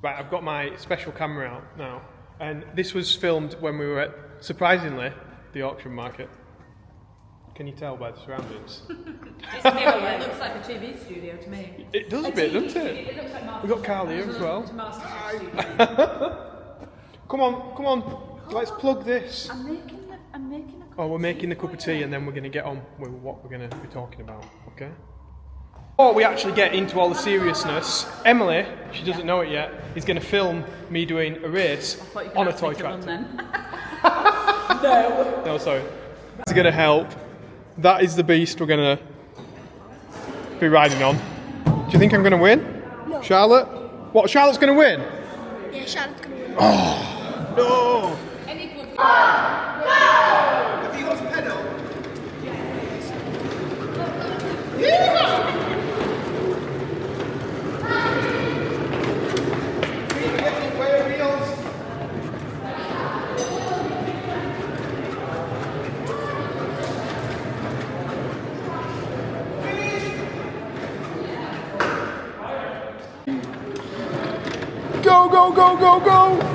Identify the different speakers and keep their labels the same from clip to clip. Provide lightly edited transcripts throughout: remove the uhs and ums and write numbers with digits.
Speaker 1: Right, I've got my special camera out now, and this was filmed when we were at, surprisingly, the auction market. Can you tell by the surroundings?
Speaker 2: It looks like a TV studio to me.
Speaker 1: It does a bit, doesn't it?
Speaker 2: It looks like
Speaker 1: We've got Carl here as well.
Speaker 2: Studio.
Speaker 1: Come on, let's plug this.
Speaker 2: I'm making a cup
Speaker 1: Oh, we're making the cup of tea and then we're going to get on with what we're going to be talking about, okay? Before we actually get into all the seriousness, Emily, she doesn't know it yet, is going to film me doing a race on a toy tractor. No, sorry. It's going to help. That is the beast we're going to be riding on. Do you think I'm going to win?
Speaker 3: No.
Speaker 1: Charlotte? What, Charlotte's going to win?
Speaker 3: Yeah, Charlotte's gonna win.
Speaker 1: Oh, no!
Speaker 4: Have you got a pedal? Where wheels?
Speaker 1: Go, go, go, go, go!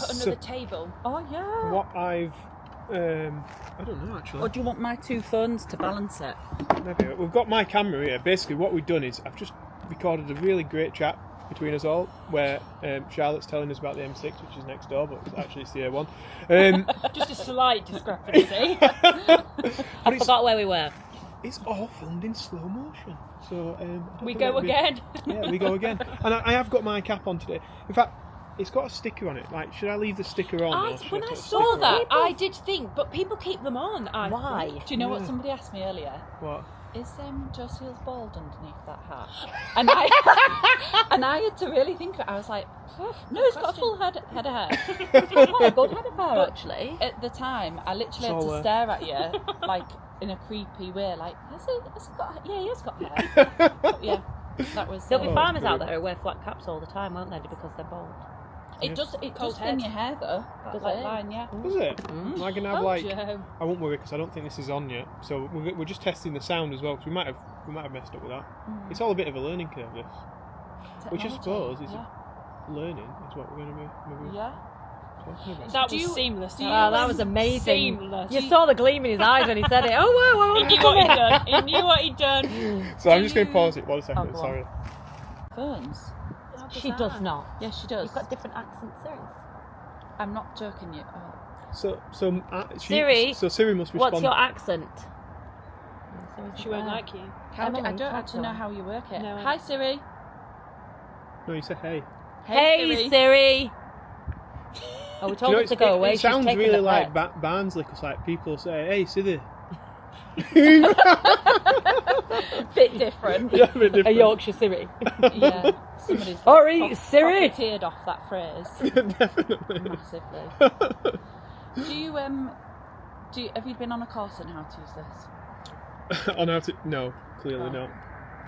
Speaker 2: Another table. Oh yeah.
Speaker 1: What I've, I don't know actually.
Speaker 2: Or do you want my two phones to balance it?
Speaker 1: Maybe. We've got my camera here. Basically, what we've done is I've just recorded a really great chat between us all, where Charlotte's telling us about the M6, which is next door, but actually it's the A1.
Speaker 5: Just a slight discrepancy.
Speaker 2: I forgot where we were.
Speaker 1: It's all filmed in slow motion, so
Speaker 5: We go again.
Speaker 1: Yeah, we go again. And I have got my cap on today. In fact, it's got a sticker on it. Like, should I leave the sticker on?
Speaker 5: When I saw that, I did think, but people keep them on.
Speaker 2: Why?
Speaker 5: Think.
Speaker 2: Do you know what somebody asked me earlier?
Speaker 1: What?
Speaker 2: Is Josie's bald underneath that hat? And I had to really think of it. I was like, no, it's got a full head of hair. It's quite a good head of hair, actually. At the time, I literally had to stare at you, like, in a creepy way, like, has he got, yeah, he has got hair. But yeah, that was...
Speaker 6: There'll be farmers out there who wear flat caps all the time, won't they, because they're bald.
Speaker 2: It does thin your hair, though.
Speaker 6: Does
Speaker 2: like
Speaker 6: it?
Speaker 2: line, yeah.
Speaker 1: Is it? Am I going to have
Speaker 5: Joe.
Speaker 1: I won't worry because I don't think this is on yet. So we're just testing the sound as well, because we might have messed up with that. It's all a bit of a learning curve, this. Which I suppose is learning is what we're going to be maybe talking about.
Speaker 5: That was seamless.
Speaker 6: Wow, that was amazing.
Speaker 5: Seamless.
Speaker 6: You saw the gleam in his eyes when he said it. Oh, wow,
Speaker 5: He knew what he'd done. He knew what he'd done.
Speaker 1: So I'm just going to pause it 1 second,
Speaker 2: go on.
Speaker 1: sorry.
Speaker 2: Phones?
Speaker 6: She does not.
Speaker 2: Yes, she does.
Speaker 6: You've got different accents, serious.
Speaker 2: I'm not joking you.
Speaker 6: Siri,
Speaker 1: So Siri must respond.
Speaker 6: What's your accent?
Speaker 5: She won't like you.
Speaker 2: I don't actually know how you work it.
Speaker 5: No,
Speaker 2: Hi, Siri.
Speaker 1: No, you said hey.
Speaker 6: Hey, Siri. Oh, we told her to go away.
Speaker 1: It sounds
Speaker 6: She's taking
Speaker 1: really
Speaker 6: the
Speaker 1: like
Speaker 6: pet.
Speaker 1: Barnsley, because like people say, "Hey, Siri."
Speaker 6: Bit different.
Speaker 1: Yeah, a bit different.
Speaker 6: A Yorkshire Siri.
Speaker 2: Yeah. Somebody's
Speaker 6: Alright, Siri.
Speaker 2: profiteered off that phrase
Speaker 1: Definitely.
Speaker 2: massively. Have you been on a course on how to use this?
Speaker 1: On how to? No, clearly not.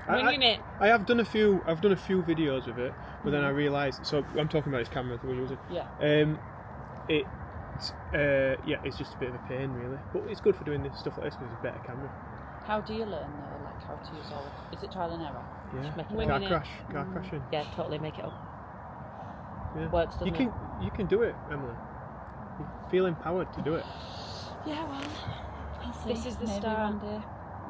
Speaker 5: Winging it.
Speaker 1: I have done a few. I've done a few videos of it, but then I realised. So I'm talking about this camera that we're using.
Speaker 2: Yeah.
Speaker 1: It's just a bit of a pain, really. But it's good for doing this stuff like this because it's a better camera.
Speaker 2: How do you learn though? Like how to use all of it? Is it trial and error?
Speaker 1: Yeah.
Speaker 6: make it
Speaker 5: Winging
Speaker 1: Car
Speaker 5: it.
Speaker 1: crashing.
Speaker 6: Yeah, totally make it up.
Speaker 1: Yeah.
Speaker 6: Works, doesn't
Speaker 1: You can do it, Emily. You feel empowered to do it.
Speaker 2: Yeah, well, I'll see.
Speaker 5: This is the
Speaker 2: Maybe
Speaker 5: start.
Speaker 2: one day.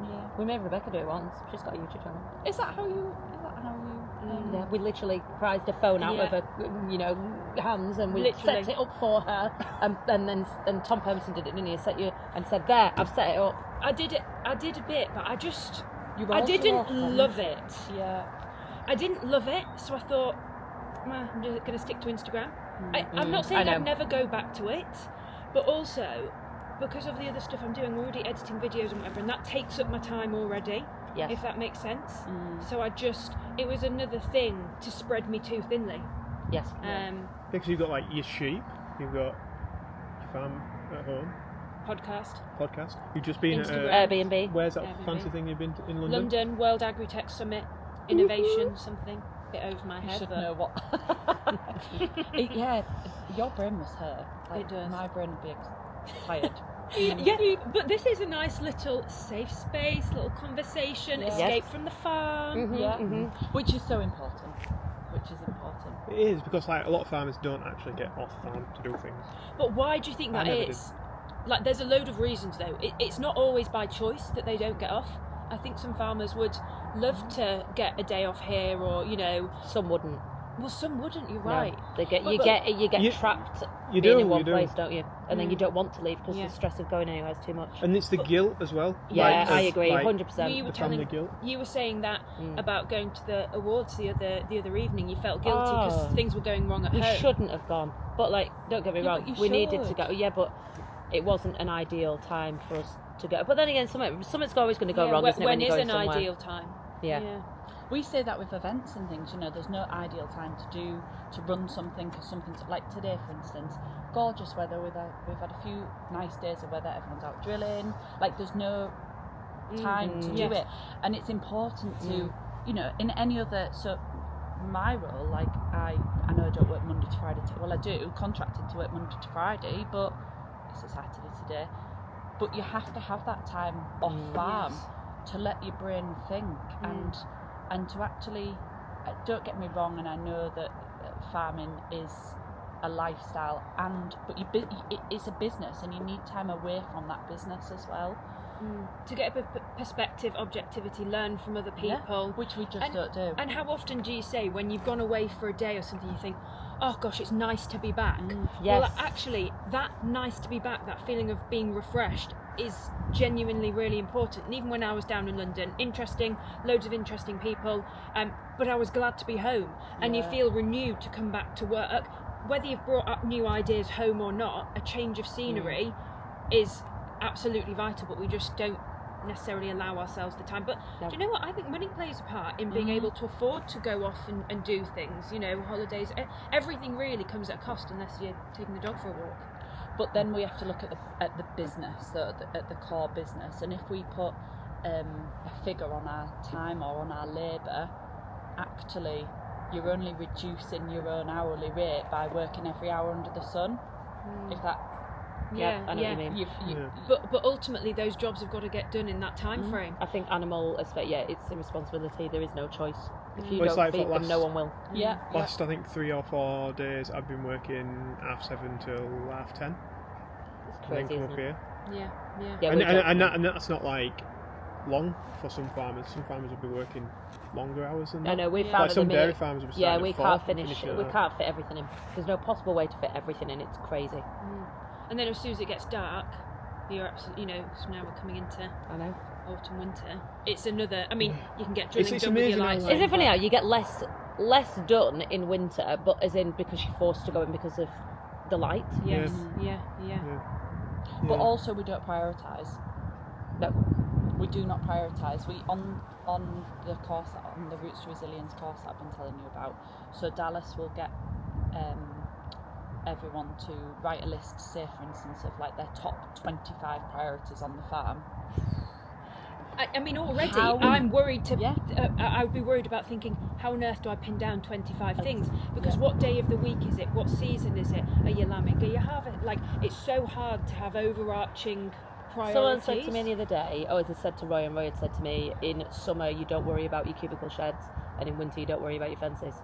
Speaker 2: Yeah.
Speaker 6: We made Rebecca do it once. She's got a YouTube channel.
Speaker 2: Is that how you?
Speaker 6: Yeah, we literally prized a phone out of her, hands, and we
Speaker 5: Literally.
Speaker 6: set it up for her. And Tom Permison did it, didn't he? He set you and said, "There, I've set it up."
Speaker 5: I did a bit, but I just
Speaker 6: You were
Speaker 5: I
Speaker 6: also
Speaker 5: didn't
Speaker 6: off on
Speaker 5: love it.
Speaker 2: Yeah.
Speaker 5: I didn't love it, so I thought, I'm just going to stick to Instagram. I'm not saying
Speaker 6: I know.
Speaker 5: I'd never go back to it, but also because of the other stuff I'm doing, I'm already editing videos and whatever, and that takes up my time already.
Speaker 6: Yes.
Speaker 5: If that makes sense. So it was another thing to spread me too thinly.
Speaker 6: Yes.
Speaker 1: Because you've got like your sheep, you've got your farm at home. podcast. You've just been
Speaker 5: Instagram.
Speaker 1: at
Speaker 6: Airbnb.
Speaker 1: where's that
Speaker 5: Airbnb.
Speaker 1: fancy thing you've been to in London?
Speaker 5: London World Agri-Tech Summit, innovation, something. Bit over my
Speaker 2: You
Speaker 5: head,
Speaker 2: should
Speaker 5: but
Speaker 2: know what. Yeah, your brain must hurt. Like,
Speaker 5: It does.
Speaker 2: My brain would be tired.
Speaker 5: Yeah, but this is a nice little safe space, little conversation,
Speaker 2: Yeah.
Speaker 5: escape
Speaker 6: Yes.
Speaker 5: from the farm.
Speaker 6: Mhm,
Speaker 2: Yeah.
Speaker 6: mhm.
Speaker 2: Which is so important.
Speaker 1: It is, because like a lot of farmers don't actually get off farm to do things.
Speaker 5: But why do you think
Speaker 1: I
Speaker 5: that
Speaker 1: never
Speaker 5: is? Like, there's a load of reasons though. It's not always by choice that they don't get off. I think some farmers would love to get a day off here, or
Speaker 6: Some wouldn't.
Speaker 5: well, some wouldn't. You're
Speaker 6: No.
Speaker 5: right.
Speaker 6: They get
Speaker 5: But-
Speaker 6: you get
Speaker 1: You-
Speaker 6: trapped
Speaker 1: You
Speaker 6: being
Speaker 1: do,
Speaker 6: in one
Speaker 1: you do.
Speaker 6: place, don't you? And then you
Speaker 5: Mm.
Speaker 6: don't want to leave because
Speaker 5: Yeah.
Speaker 6: the stress of going anywhere is too much.
Speaker 1: And it's the guilt as well.
Speaker 6: Yeah,
Speaker 1: like,
Speaker 6: I
Speaker 1: of,
Speaker 6: agree,
Speaker 1: like,
Speaker 6: 100%.
Speaker 5: You were
Speaker 1: the family
Speaker 5: telling,
Speaker 1: guilt.
Speaker 5: you were saying that
Speaker 6: Mm.
Speaker 5: about going to the awards the other evening. You felt guilty because
Speaker 6: Oh.
Speaker 5: things were going wrong at
Speaker 6: We
Speaker 5: home.
Speaker 6: shouldn't have gone, but like, don't get me
Speaker 5: Yeah,
Speaker 6: wrong,
Speaker 5: but you
Speaker 6: we needed to
Speaker 5: should.
Speaker 6: go. Yeah, but it wasn't an ideal time for us to go. But then again, something's always going to go wrong, isn't it?
Speaker 5: When
Speaker 6: you're
Speaker 5: is
Speaker 6: going
Speaker 5: an
Speaker 6: somewhere?
Speaker 5: ideal time?
Speaker 6: Yeah.
Speaker 2: We say that with events and things, there's no ideal time to run something, because something's like today, for instance, gorgeous weather. We've had a few nice days of weather. Everyone's out drilling. Like, there's no time to do
Speaker 5: Yes.
Speaker 2: it, and it's important to, in any other. So my role, like I know I don't work Monday to Friday. Well, I do, contracted to work Monday to Friday, but it's a Saturday today. But you have to have that time off farm to let your brain think and to actually, don't get me wrong, and I know that farming is a lifestyle, but it's a business, and you need time away from that business as well.
Speaker 5: To get a perspective, objectivity, learn from other people.
Speaker 2: Which we just don't do.
Speaker 5: And how often do you say, when you've gone away for a day or something, you think, oh gosh, it's nice to be back?
Speaker 6: Yes.
Speaker 5: Well, actually, that nice to be back, that feeling of being refreshed, is genuinely really important. And even when I was down in London, loads of interesting people, but I was glad to be home. And you feel renewed to come back to work. Whether you've brought up new ideas home or not, a change of scenery is absolutely vital, but we just don't necessarily allow ourselves the time. But do you know what? I think money plays a part in being able to afford to go off and do things, holidays. Everything really comes at a cost unless you're taking the dog for a walk.
Speaker 2: But then we have to look at the business, so at the core business, and if we put a figure on our time or on our labour, actually you're only reducing your own hourly rate by working every hour under the sun. If that
Speaker 6: Yeah, I know what you mean.
Speaker 5: But ultimately, those jobs have got to get done in that time frame.
Speaker 6: I think animal aspect, it's a responsibility. There is no choice. If you
Speaker 1: Well, it's
Speaker 6: don't
Speaker 1: like for
Speaker 6: feed them,
Speaker 1: last-
Speaker 6: no one will.
Speaker 1: Last, I think, 3 or 4 days, I've been working 7:30 till 10:30.
Speaker 6: It's
Speaker 1: And then
Speaker 6: crazy,
Speaker 1: come up
Speaker 6: isn't it?
Speaker 1: here.
Speaker 6: Yeah,
Speaker 1: and,
Speaker 6: we don't-
Speaker 1: and that's not like long for some farmers. Some farmers will be working longer hours than that.
Speaker 6: I know, we
Speaker 5: Yeah.
Speaker 6: found
Speaker 1: Like
Speaker 6: at
Speaker 1: some
Speaker 6: the
Speaker 1: dairy
Speaker 6: minute,
Speaker 1: farmers will be
Speaker 6: yeah,
Speaker 1: starting
Speaker 6: we
Speaker 1: at
Speaker 6: can't
Speaker 1: 4,
Speaker 6: finish.
Speaker 1: finishing
Speaker 6: We
Speaker 1: at
Speaker 6: can't fit everything in. There's no possible way to fit everything in. It's crazy.
Speaker 5: And then as soon as it gets dark, you're absolutely, so now we're coming into
Speaker 6: I know.
Speaker 5: autumn, winter. It's another. I mean, you can get
Speaker 1: It's
Speaker 5: drilling done with
Speaker 1: amazing
Speaker 5: your
Speaker 1: how,
Speaker 5: lights.
Speaker 1: like-
Speaker 6: Isn't it funny how you get less done in winter, but as in because you're forced to go in because of the light?
Speaker 5: Yes. Yeah.
Speaker 2: But also we don't prioritise.
Speaker 6: No.
Speaker 2: We do not prioritise. We on the course, on the Roots to Resilience course that I've been telling you about. So Dallas will get everyone to write a list, say for instance, of like their top 25 priorities on the farm.
Speaker 5: I mean, already
Speaker 2: How-
Speaker 5: I'm worried to.
Speaker 2: Yeah.
Speaker 5: I would be worried about thinking, how on earth do I pin down 25 things? Because
Speaker 2: Yeah.
Speaker 5: what day of the week is it? What season is it? Are you lambing? Are you harvesting? Like, it's so hard to have overarching priorities.
Speaker 6: Someone said to me the other day, as I said to Roy, and Roy had said to me, in summer you don't worry about your cubicle sheds, and in winter you don't worry about your fences.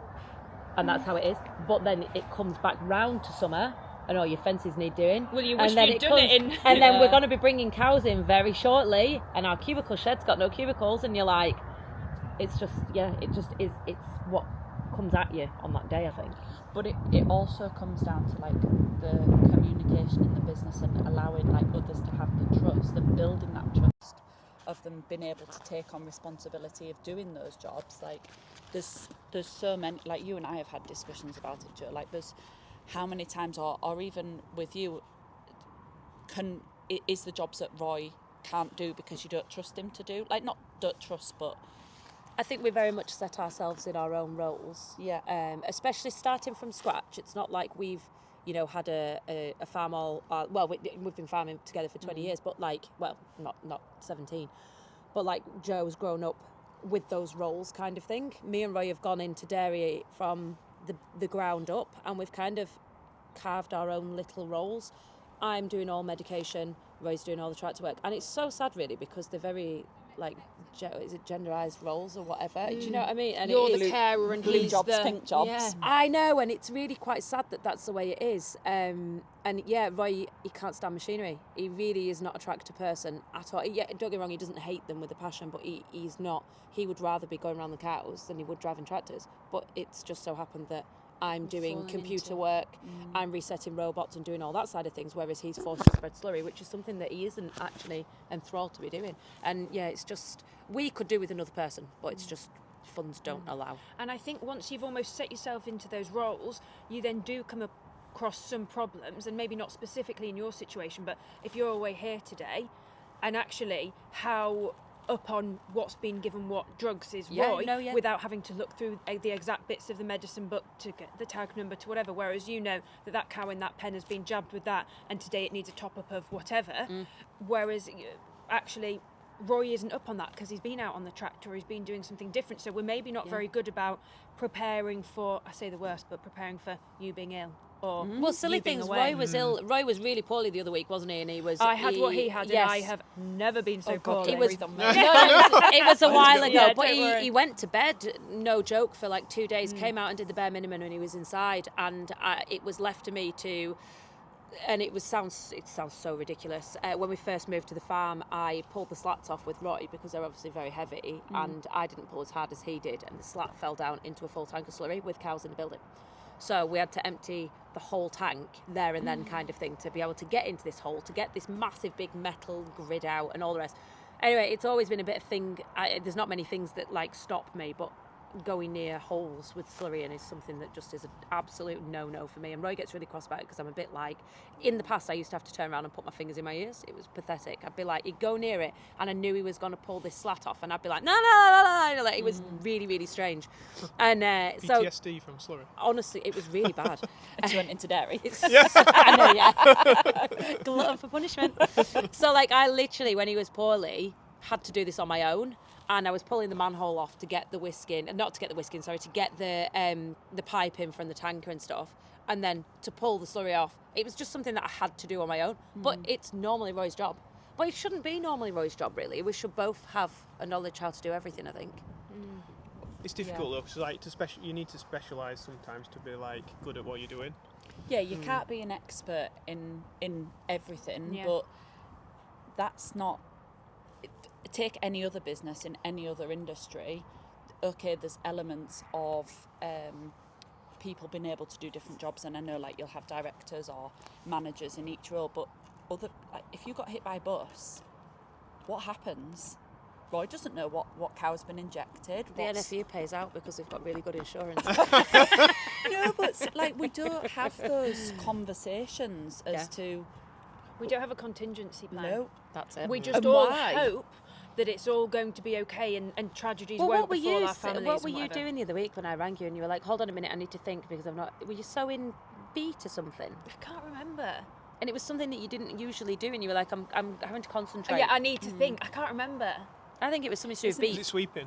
Speaker 6: And that's how it is. But then it comes back round to summer, and all your fences need doing.
Speaker 5: Well, you
Speaker 6: and
Speaker 5: wish
Speaker 6: then
Speaker 5: you'd done it in.
Speaker 6: And then we're going to be bringing cows in very shortly, and our cubicle shed's got no cubicles, and you're like, it's just it's what comes at you on that day, I think.
Speaker 2: But it also comes down to like the communication in the business and allowing like others to have the trust and building that trust of them being able to take on responsibility of doing those jobs. Like there's so many, like you and I have had discussions about it, Joe, like there's how many times or even with you is the jobs that Roy can't do because you don't trust him to do, like not don't trust, but
Speaker 6: I think we very much set ourselves in our own roles.
Speaker 2: Yeah.
Speaker 6: Especially starting from scratch. It's not like we've you know, had a farm all, we've been farming together for 20 years, but like, well, not 17, but like Joe's grown up with those roles kind of thing. Me and Roy have gone into dairy from the ground up, and we've kind of carved our own little roles. I'm doing all medication, Roy's doing all the tractor work, and it's so sad really, because they're very like, is it genderised roles or whatever? Do you know what I mean? And
Speaker 5: You're the carer and
Speaker 2: blue
Speaker 5: he's
Speaker 2: jobs,
Speaker 5: the
Speaker 2: pink jobs.
Speaker 5: Yeah.
Speaker 6: I know, and it's really quite sad that that's the way it is. And yeah, Roy, he can't stand machinery. He really is not a tractor person at all. Yeah, don't get me wrong, he doesn't hate them with a passion, but he's not. He would rather be going around the cows than he would driving tractors. But it's just so happened that I'm doing
Speaker 2: fallen
Speaker 6: computer
Speaker 2: into
Speaker 6: work, I'm resetting robots and doing all that side of things, whereas he's forced to spread slurry, which is something that he isn't actually enthralled to be doing. And yeah, it's just, we could do with another person, but it's just funds don't allow.
Speaker 5: And I think once you've almost set yourself into those roles, you then do come across some problems, and maybe not specifically in your situation, but if you're away here today, and actually how up on what's been given what drugs is Roy, without having to look through the exact bits of the medicine book to get the tag number to whatever, whereas you know that cow in that pen has been jabbed with that, and today it needs a top up of whatever, whereas actually Roy isn't up on that because he's been out on the tractor or he's been doing something different. So we're maybe not very good about preparing for, I say the worst, but preparing for you being ill. Or
Speaker 6: well, silly things. Roy was ill. Roy was really poorly the other week, wasn't he? And he was.
Speaker 5: I had what he had, and I have never been so poorly.
Speaker 6: It was. It was a while ago, but he went to bed, no joke, for like 2 days. Came out and did the bare minimum, and he was inside. And it was left to me to. And it sounds so ridiculous. When we first moved to the farm, I pulled the slats off with Roy because they're obviously very heavy, and I didn't pull as hard as he did, and the slat fell down into a full tank of slurry with cows in the building. So we had to empty the whole tank there and then kind of thing to be able to get into this hole, to get this massive big metal grid out and all the rest. Anyway, it's always been a bit of thing. There's not many things that like stop me, but going near holes with slurry in is something that just is an absolute no-no for me. And Roy gets really cross about it because I'm a bit like, in the past I used to have to turn around and put my fingers in my ears. It was pathetic. I'd be like, he'd go near it and I knew he was going to pull this slat off, and I'd be like, no. Like, it was really, really strange. And so
Speaker 1: PTSD from slurry.
Speaker 6: Honestly, it was really bad.
Speaker 2: She went into dairy.
Speaker 6: I know, yeah. Glutton for punishment. So like, I literally, when he was poorly, had to do this on my own. And I was pulling the manhole off to get the to get the pipe in from the tanker and stuff, and then to pull the slurry off. It was just something that I had to do on my own, but it's normally Roy's job. But it shouldn't be normally Roy's job, really. We should both have a knowledge how to do everything, I think.
Speaker 1: It's difficult though, because like you need to specialise sometimes to be like good at what you're doing.
Speaker 2: Yeah, you can't be an expert in everything, but that's not. Take any other business in any other industry. Okay, there's elements of people being able to do different jobs, and I know like you'll have directors or managers in each role, but if you got hit by a bus, what happens? Roy doesn't know what cow's been injected.
Speaker 6: The NFU pays out because they've got really good insurance.
Speaker 2: No, but like we don't have those conversations as to.
Speaker 5: We don't have a contingency plan.
Speaker 2: No,
Speaker 6: that's it.
Speaker 5: We just all hope that it's all going to be okay and tragedies won't befall our families.
Speaker 6: What were you doing the other week when I rang you and you were like, hold on a minute, I need to think because I'm not. Were you sewing beat or something?
Speaker 5: I can't remember.
Speaker 6: And it was something that you didn't usually do, and you were like, I'm having to concentrate.
Speaker 5: Yeah, I need to think. I can't remember.
Speaker 6: I think it was something to do with beat.
Speaker 1: Is it sweeping?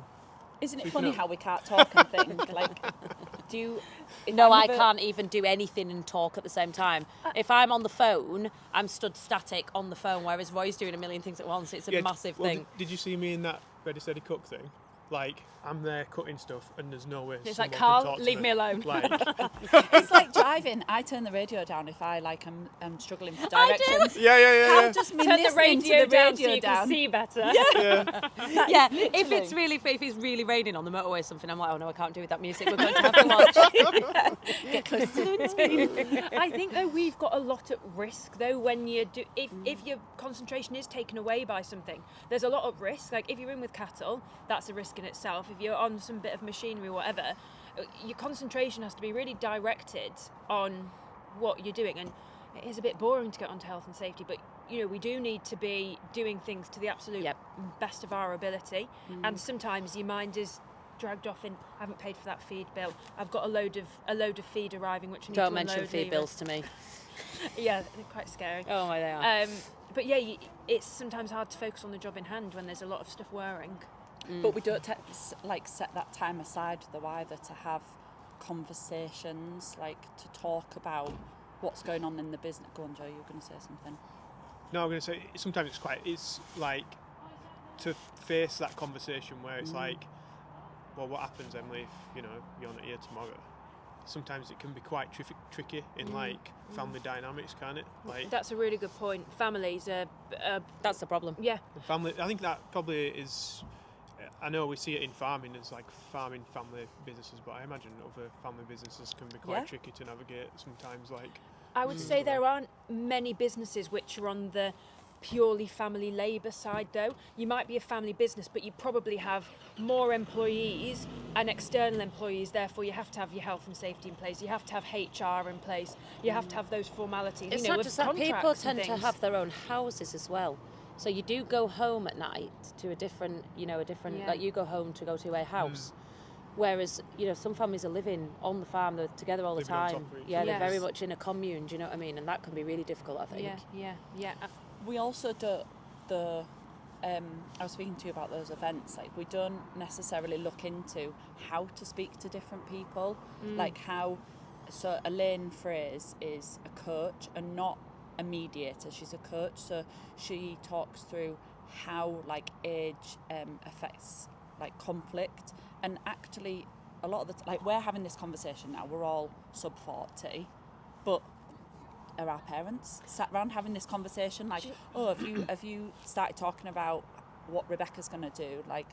Speaker 2: Isn't it funny how we can't talk and think? Like, do you?
Speaker 6: No, I can't even do anything and talk at the same time. If I'm on the phone, I'm stood static on the phone, whereas Roy's doing a million things at once. It's a massive thing.
Speaker 1: Did you see me in that Ready Steady Cook thing? Like, I'm there cutting stuff and there's no way.
Speaker 5: It's like, Carl, leave me alone.
Speaker 1: Like,
Speaker 2: it's like driving. I turn the radio down if I I'm struggling for directions.
Speaker 1: Yeah.
Speaker 2: Carl just me
Speaker 5: turn the radio down so you
Speaker 2: down.
Speaker 5: can see better.
Speaker 6: Yeah. If it's really raining on the motorway or something, I'm like, oh no, I can't do with that music. We're going to have to watch. Get close to the windscreen.
Speaker 5: I think though we've got a lot at risk though when you do if your concentration is taken away by something. There's a lot of risk. Like if you're in with cattle, that's a risk in itself. If you're on some bit of machinery or whatever, your concentration has to be really directed on what you're doing. And it is a bit boring to get onto health and safety, but you know we do need to be doing things to the absolute best of our ability. And sometimes your mind is dragged off in. I haven't paid for that feed bill. I've got a load of feed arriving, which I need
Speaker 6: Don't
Speaker 5: to
Speaker 6: mention
Speaker 5: unload,
Speaker 6: feed
Speaker 5: leave it.
Speaker 6: bills to me.
Speaker 5: Yeah, they're quite scary.
Speaker 6: Oh my, they are.
Speaker 5: But yeah, it's sometimes hard to focus on the job in hand when there's a lot of stuff whirring.
Speaker 2: But we don't set that time aside though either to have conversations, like to talk about what's going on in the business. Go on, Joe, you were going to say something.
Speaker 1: No, I'm going to say sometimes it's like to face that conversation where it's like, well, what happens, Emily, if you're not here tomorrow? Sometimes it can be quite tricky in like family dynamics, can't it? Like
Speaker 5: That's a really good point. Families are
Speaker 6: That's the problem.
Speaker 5: yeah.
Speaker 1: family. I think that probably is. I know we see it in farming as like farming family businesses, but I imagine other family businesses can be quite tricky to navigate sometimes. Like
Speaker 5: I would say there aren't many businesses which are on the purely family labour side though. You might be a family business, but you probably have more employees and external employees, therefore you have to have your health and safety in place, you have to have HR in place, you have to have those formalities.
Speaker 6: It's not just that, people tend to have their own houses as well. So you do go home at night to a different, like you go home to go to a house. Whereas, some families are living on the farm, they're together all the
Speaker 1: Living on
Speaker 6: time.
Speaker 1: top of each
Speaker 6: Yeah,
Speaker 1: other.
Speaker 6: they're very much in a commune, do you know what I mean? And that can be really difficult, I think.
Speaker 5: Yeah.
Speaker 2: We also don't, I was speaking to you about those events, like we don't necessarily look into how to speak to different people, like how, so Elaine Fraser is a coach and not a mediator, she's a coach, so she talks through how like age affects like conflict, and actually a lot of the like we're having this conversation now, we're all sub 40, but are our parents sat around having this conversation like, have you started talking about what Rebecca's going to do, like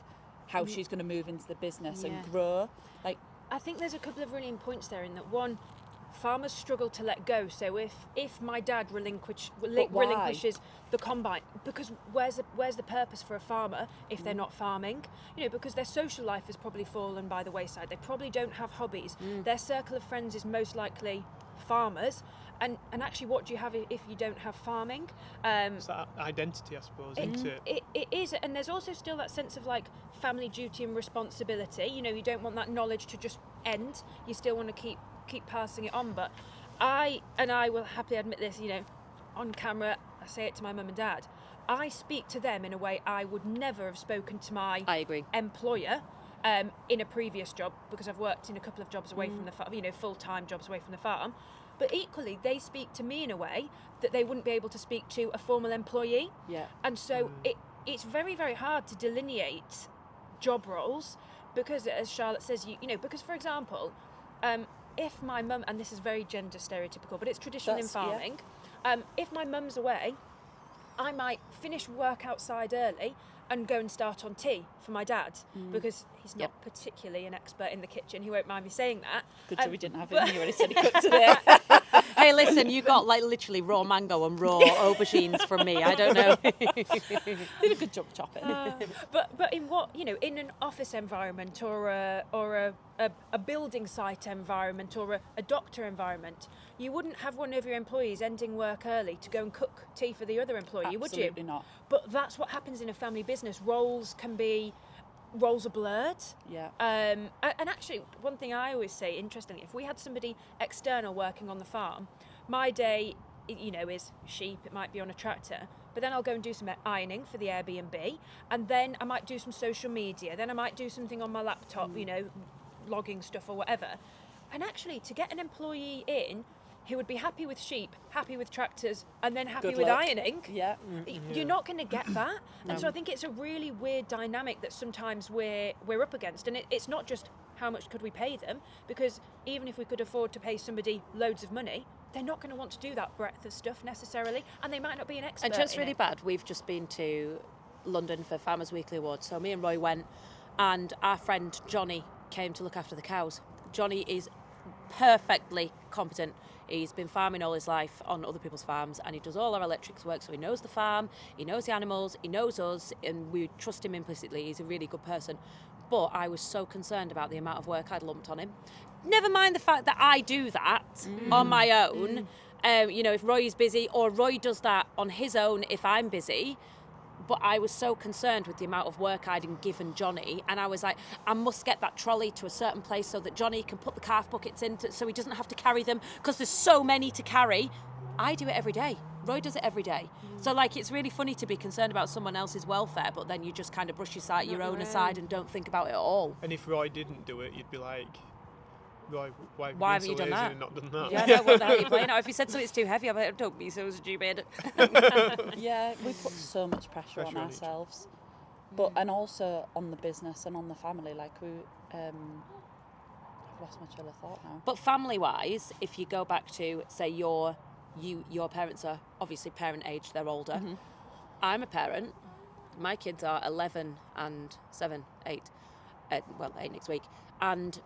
Speaker 2: how she's going to move into the business and grow? Like
Speaker 5: I think there's a couple of really important points there, in that one, farmers struggle to let go. So if my dad relinquishes the combine, because where's the purpose for a farmer if they're not farming? Because their social life has probably fallen by the wayside. They probably don't have hobbies. Their circle of friends is most likely farmers. And actually, what do you have if you don't have farming?
Speaker 1: it's that identity, I suppose, isn't it?
Speaker 5: It is, and there's also still that sense of like family duty and responsibility. You don't want that knowledge to just end. You still want to keep passing it on. But I will happily admit this, on camera, I say it to my mum and dad. I speak to them in a way I would never have spoken to my employer in a previous job, because I've worked in a couple of jobs away from the farm, full-time jobs away from the farm. But equally, they speak to me in a way that they wouldn't be able to speak to a formal employee. Yeah. And so it's very, very hard to delineate job roles, because, as Charlotte says, because, for example, if my mum, and this is very gender stereotypical, but it's traditional in farming, if my mum's away, I might finish work outside early and go and start on tea for my dad, because he's not particularly an expert in the kitchen. He won't mind me saying that.
Speaker 2: Good job we didn't have him here when he said he cooked today.
Speaker 6: Hey, listen, you got like literally raw mango and raw aubergines from me. I don't know.
Speaker 2: Did a good job chopping.
Speaker 5: But in what, in an office environment or a building site environment or a doctor environment, you wouldn't have one of your employees ending work early to go and cook tea for the other employee, would you?
Speaker 2: Absolutely not.
Speaker 5: But that's what happens in a family business. Roles are blurred. Yeah. And actually, one thing I always say, interestingly, if we had somebody external working on the farm, my day, is sheep, it might be on a tractor, but then I'll go and do some ironing for the Airbnb, and then I might do some social media, then I might do something on my laptop, logging stuff or whatever. And actually, to get an employee in who would be happy with sheep, happy with tractors, and then happy with ironing, you're not going to get that. And so I think it's a really weird dynamic that sometimes we're up against. And it's not just how much could we pay them, because even if we could afford to pay somebody loads of money, they're not going to want to do that breadth of stuff necessarily, and they might not be an expert.
Speaker 6: And just really bad, we've just been to London for Farmers Weekly Awards, so me and Roy went, and our friend Johnny came to look after the cows. Johnny is perfectly competent. He's been farming all his life on other people's farms, and he does all our electrics work, so he knows the farm, he knows the animals, he knows us, and we trust him implicitly. He's a really good person. But I was so concerned about the amount of work I'd lumped on him. Never mind the fact that I do that on my own. If Roy is busy, or Roy does that on his own if I'm busy, but I was so concerned with the amount of work I'd given Johnny, and I was like, I must get that trolley to a certain place so that Johnny can put the calf buckets in, so he doesn't have to carry them, because there's so many to carry. I do it every day. Roy does it every day. So like, it's really funny to be concerned about someone else's welfare, but then you just kind of brush your own aside and don't think about it at all.
Speaker 1: And if Roy didn't do it, you'd be like, Roy, why
Speaker 6: haven't you done that?
Speaker 1: and not done that?
Speaker 6: Yeah, no, what the hell are you playing out? If you said something's too heavy, I'm like, don't be so stupid.
Speaker 2: Yeah, we put so much pressure on ourselves, but and also on the business and on the family. Like I've lost my train of thought now.
Speaker 6: But family-wise, if you go back to, say, your parents are obviously parent age, they're older.
Speaker 2: Mm-hmm.
Speaker 6: I'm a parent. My kids are 11 and 7, 8. 8 next week. And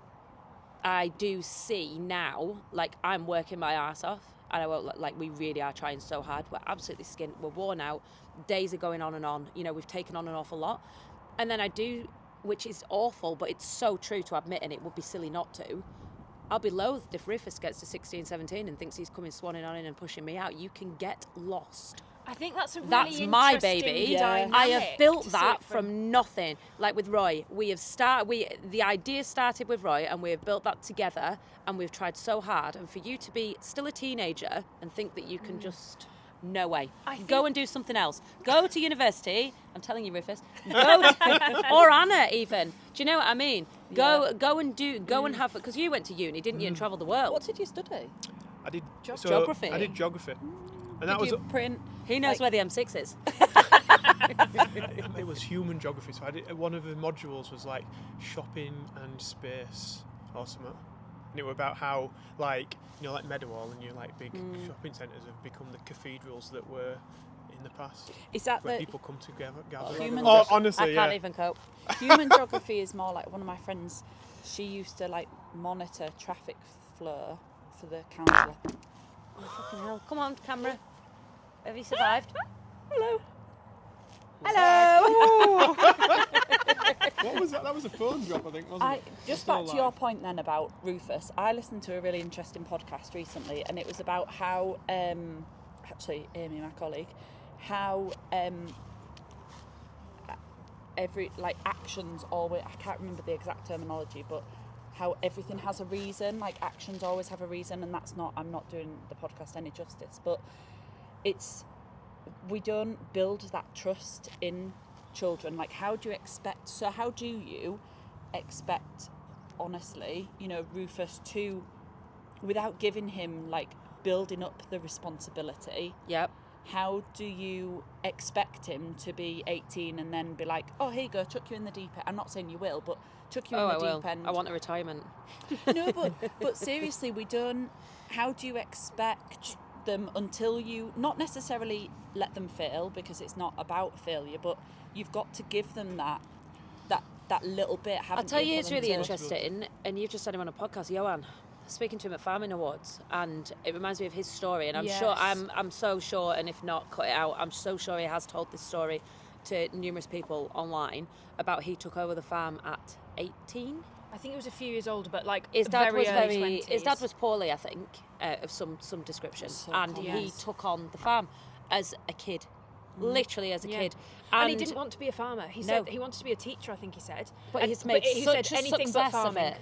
Speaker 6: I do see now, like, I'm working my arse off, and I won't, like, we really are trying so hard. We're absolutely skint. We're worn out. Days are going on and on. You know, we've taken on an awful lot. And then I do, which is awful, but it's so true to admit, and it would be silly not to. I'll be loathed if Rufus gets to 16, 17 and thinks he's coming swanning on in and pushing me out. You can get lost.
Speaker 5: I think that's a really
Speaker 6: That's my baby.
Speaker 5: dynamic
Speaker 6: I have built
Speaker 5: to
Speaker 6: that
Speaker 5: see
Speaker 6: from nothing. Like with Roy, the idea started with Roy, and we have built that together, and we've tried so hard. And for you to be still a teenager and think that you can just, no way. Go and do something else. Go to university. I'm telling you, Rufus. Or Anna even. Do you know what I mean? Go and have, because you went to uni, didn't you, and travel the world.
Speaker 2: What did you study?
Speaker 1: I did
Speaker 6: Geography.
Speaker 1: I did geography. And
Speaker 2: Did you print?
Speaker 6: He knows where the M6 is.
Speaker 1: It was human geography, so I did, one of the modules was like shopping and space or something. And it was about how, like, you know, like Meadowhall and your like big shopping centres have become the cathedrals that were in the past.
Speaker 2: Is that
Speaker 1: where
Speaker 2: the
Speaker 1: people come together, gather.
Speaker 2: Human
Speaker 1: Oh,
Speaker 2: geography.
Speaker 1: honestly,
Speaker 6: I can't even cope.
Speaker 2: human geography is more like one of my friends? She used to like monitor traffic flow for the council.
Speaker 6: Oh, fucking hell. Come on, camera. Have you survived?
Speaker 2: Hello.
Speaker 6: Hello.
Speaker 1: What was that? That was a phone drop, I think, wasn't it?
Speaker 2: Just back to your point then about Rufus, I listened to a really interesting podcast recently, and it was about how, actually Amy, my colleague, how every, like, actions always, I can't remember the exact terminology, but how everything has a reason, like actions always have a reason, and that's not, I'm not doing the podcast any justice, but it's, we don't build that trust in children. Like, how do you expect, honestly, you know, Rufus to, without giving him, like, building up the responsibility,
Speaker 6: Yep.
Speaker 2: how do you expect him to be 18 and then be like, oh, here you go, chuck you in the deep end? I'm not saying you will, but chuck you in the deep end.
Speaker 6: I want a retirement.
Speaker 2: No, but seriously, we don't, how do you expect them until you, not necessarily let them fail, because it's not about failure, but you've got to give them that little bit.
Speaker 6: I'll tell you, it's really interesting, and you've just said him on a podcast, Johan, speaking to him at Farming Awards, and it reminds me of his story, and I'm sure, I'm so sure, and if not, cut it out, I'm so sure he has told this story to numerous people online about he took over the farm at 18.
Speaker 5: I think it was a few years older, but like
Speaker 6: His dad
Speaker 5: very
Speaker 6: was
Speaker 5: early 20s.
Speaker 6: His dad was poorly, I think, of some description,
Speaker 2: So
Speaker 6: and
Speaker 2: common.
Speaker 6: he took on the farm as a kid, literally as a kid,
Speaker 5: And he didn't want to be a farmer. He
Speaker 6: No.
Speaker 5: said he wanted to be a teacher, I think he said.
Speaker 6: But
Speaker 5: And-
Speaker 6: he's made
Speaker 5: he
Speaker 6: such
Speaker 5: said
Speaker 6: a
Speaker 5: anything
Speaker 6: success
Speaker 5: but
Speaker 6: of
Speaker 5: farming.
Speaker 6: it.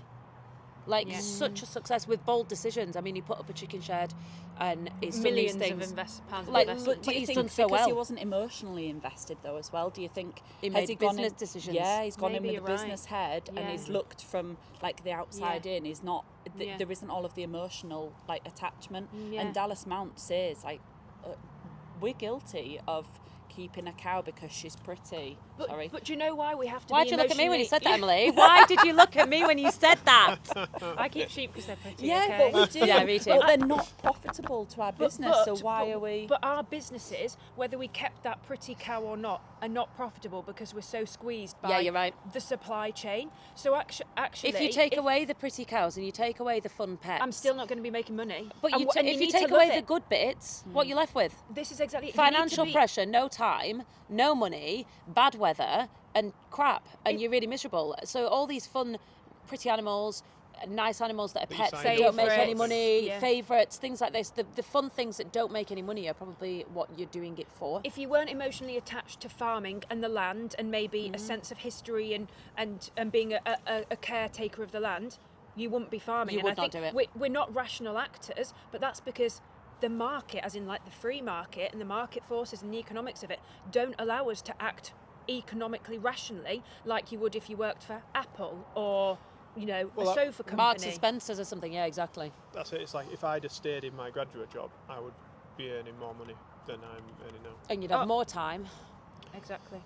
Speaker 6: Like, such a success with bold decisions. I mean, he put up a chicken shed and he's
Speaker 5: Millions
Speaker 6: done these
Speaker 5: of
Speaker 6: things.
Speaker 5: pounds of
Speaker 6: Like,
Speaker 5: investment.
Speaker 2: But do you
Speaker 6: he's
Speaker 2: think
Speaker 6: done so
Speaker 2: because he
Speaker 6: well.
Speaker 2: wasn't emotionally invested though as well? Do you think
Speaker 6: He
Speaker 2: has
Speaker 6: made
Speaker 2: he gone
Speaker 6: business
Speaker 2: in,
Speaker 6: decisions.
Speaker 2: Yeah, he's gone
Speaker 5: Maybe
Speaker 2: in
Speaker 5: you're
Speaker 2: with a
Speaker 5: right.
Speaker 2: business head and
Speaker 5: Yeah.
Speaker 2: he's looked from like the outside in. He's not.
Speaker 5: Yeah.
Speaker 2: There isn't all of the emotional like attachment.
Speaker 5: Yeah.
Speaker 2: And Dallas Mount says like we're guilty of keeping a cow because she's pretty. Sorry.
Speaker 5: But do you know why we have to
Speaker 6: Why'd
Speaker 5: be
Speaker 6: you look at me when you said that,
Speaker 5: emotionally-
Speaker 6: Emily? Why did you look at me when you said that?
Speaker 5: I keep sheep because they're pretty,
Speaker 2: Yeah,
Speaker 5: okay?
Speaker 2: but we do.
Speaker 6: Yeah, me too.
Speaker 2: But they're not profitable to our business, so why are we?
Speaker 5: But our businesses, whether we kept that pretty cow or not, are not profitable because we're so squeezed by
Speaker 6: Yeah, you're right.
Speaker 5: the supply chain. So actually,
Speaker 6: If you take away the pretty cows and you take away the fun pets,
Speaker 5: I'm still not going to be making money.
Speaker 6: But
Speaker 5: And
Speaker 6: if you
Speaker 5: need to
Speaker 6: take
Speaker 5: love
Speaker 6: away the
Speaker 5: it.
Speaker 6: good bits, what you left with?
Speaker 5: This is exactly it. You need to
Speaker 6: Financial
Speaker 5: be-
Speaker 6: pressure, no time, no money, bad weather, and crap, and you're really miserable. So all these fun, pretty animals, nice animals that are pets that
Speaker 1: Favourites.
Speaker 6: don't make any money,
Speaker 5: Yeah.
Speaker 6: favourites, things like this. The fun things that don't make any money are probably what you're doing it for.
Speaker 5: If you weren't emotionally attached to farming and the land and maybe a sense of history and being a caretaker of the land, you wouldn't be farming.
Speaker 6: You
Speaker 5: and
Speaker 6: would
Speaker 5: I
Speaker 6: not
Speaker 5: think
Speaker 6: do it.
Speaker 5: We're not rational actors, but that's because the market, as in like the free market and the market forces and the economics of it, don't allow us to act economically rationally like you would if you worked for Apple or, you know,
Speaker 1: Well,
Speaker 5: a sofa company.
Speaker 6: Marks and Spencers or something, yeah, exactly.
Speaker 1: That's it. It's like if I'd have stayed in my graduate job, I would be earning more money than I'm earning now.
Speaker 6: And you'd have more time.
Speaker 5: Exactly.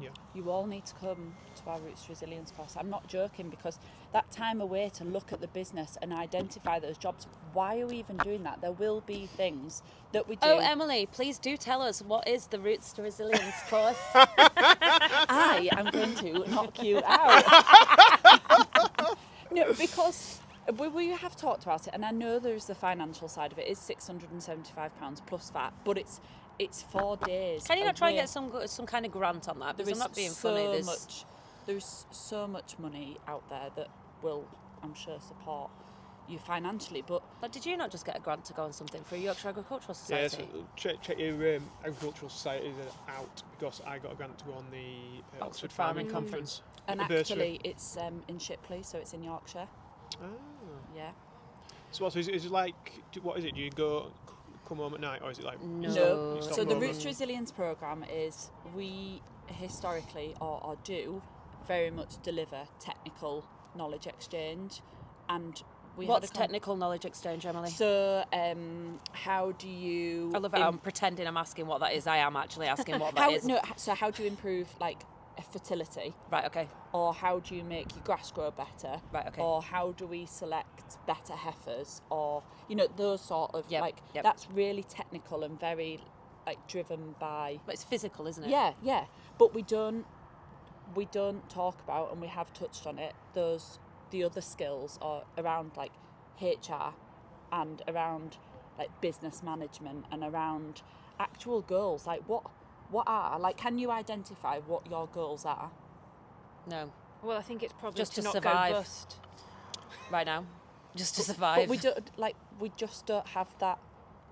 Speaker 1: Yeah.
Speaker 2: You all need to come to our Roots to Resilience course. I'm not joking, because that time away to look at the business and identify those jobs, why are we even doing that? There will be things that we do.
Speaker 6: Oh, Emily, please do tell us, what is the Roots to Resilience course?
Speaker 2: I am going to knock you out. No, because we have talked about it, and I know there's the financial side of it. It's £675 plus VAT, but it's 4 days.
Speaker 6: Can you not try and
Speaker 2: away.
Speaker 6: get some kind of grant on that?
Speaker 2: There
Speaker 6: Because
Speaker 2: is
Speaker 6: I'm not being
Speaker 2: so
Speaker 6: funny.
Speaker 2: there's so much money out there that will, I'm sure, support you financially. But
Speaker 6: Like, did you not just get a grant to go on something for Yorkshire Agricultural
Speaker 1: Yeah,
Speaker 6: Society?
Speaker 1: so check your agricultural societies out, because I got a grant to go on the Oxford Farming Conference.
Speaker 2: and
Speaker 1: The bursary.
Speaker 2: actually, it's in Shipley, so it's in Yorkshire.
Speaker 1: Ah.
Speaker 2: Yeah.
Speaker 1: So is it like, what is it? Do you come home at night, or is it like
Speaker 6: No.
Speaker 1: you
Speaker 2: No.
Speaker 1: stop
Speaker 2: So the
Speaker 1: roaming?
Speaker 2: Roots to Resilience programme is, we historically or do very much deliver technical knowledge exchange, and we
Speaker 6: What's
Speaker 2: had a
Speaker 6: technical knowledge exchange, Emily?
Speaker 2: So how do you?
Speaker 6: I love it. I'm pretending I'm asking what that is. I am actually asking what that is.
Speaker 2: So how do you improve fertility?
Speaker 6: Right, okay.
Speaker 2: Or how do you make your grass grow better?
Speaker 6: Right, okay.
Speaker 2: Or how do we select better heifers? Or those sort of
Speaker 6: Yep.
Speaker 2: that's really technical and very driven by.
Speaker 6: But it's physical, isn't it?
Speaker 2: Yeah. But we don't talk about, and we have touched on it, the other skills are around HR and around business management and around actual goals. What are can you identify what your goals are?
Speaker 6: No.
Speaker 5: Well, I think it's probably
Speaker 6: Just to
Speaker 5: not
Speaker 6: survive.
Speaker 5: go bust.
Speaker 6: Right now. Just to survive.
Speaker 2: But we don't we just don't have that.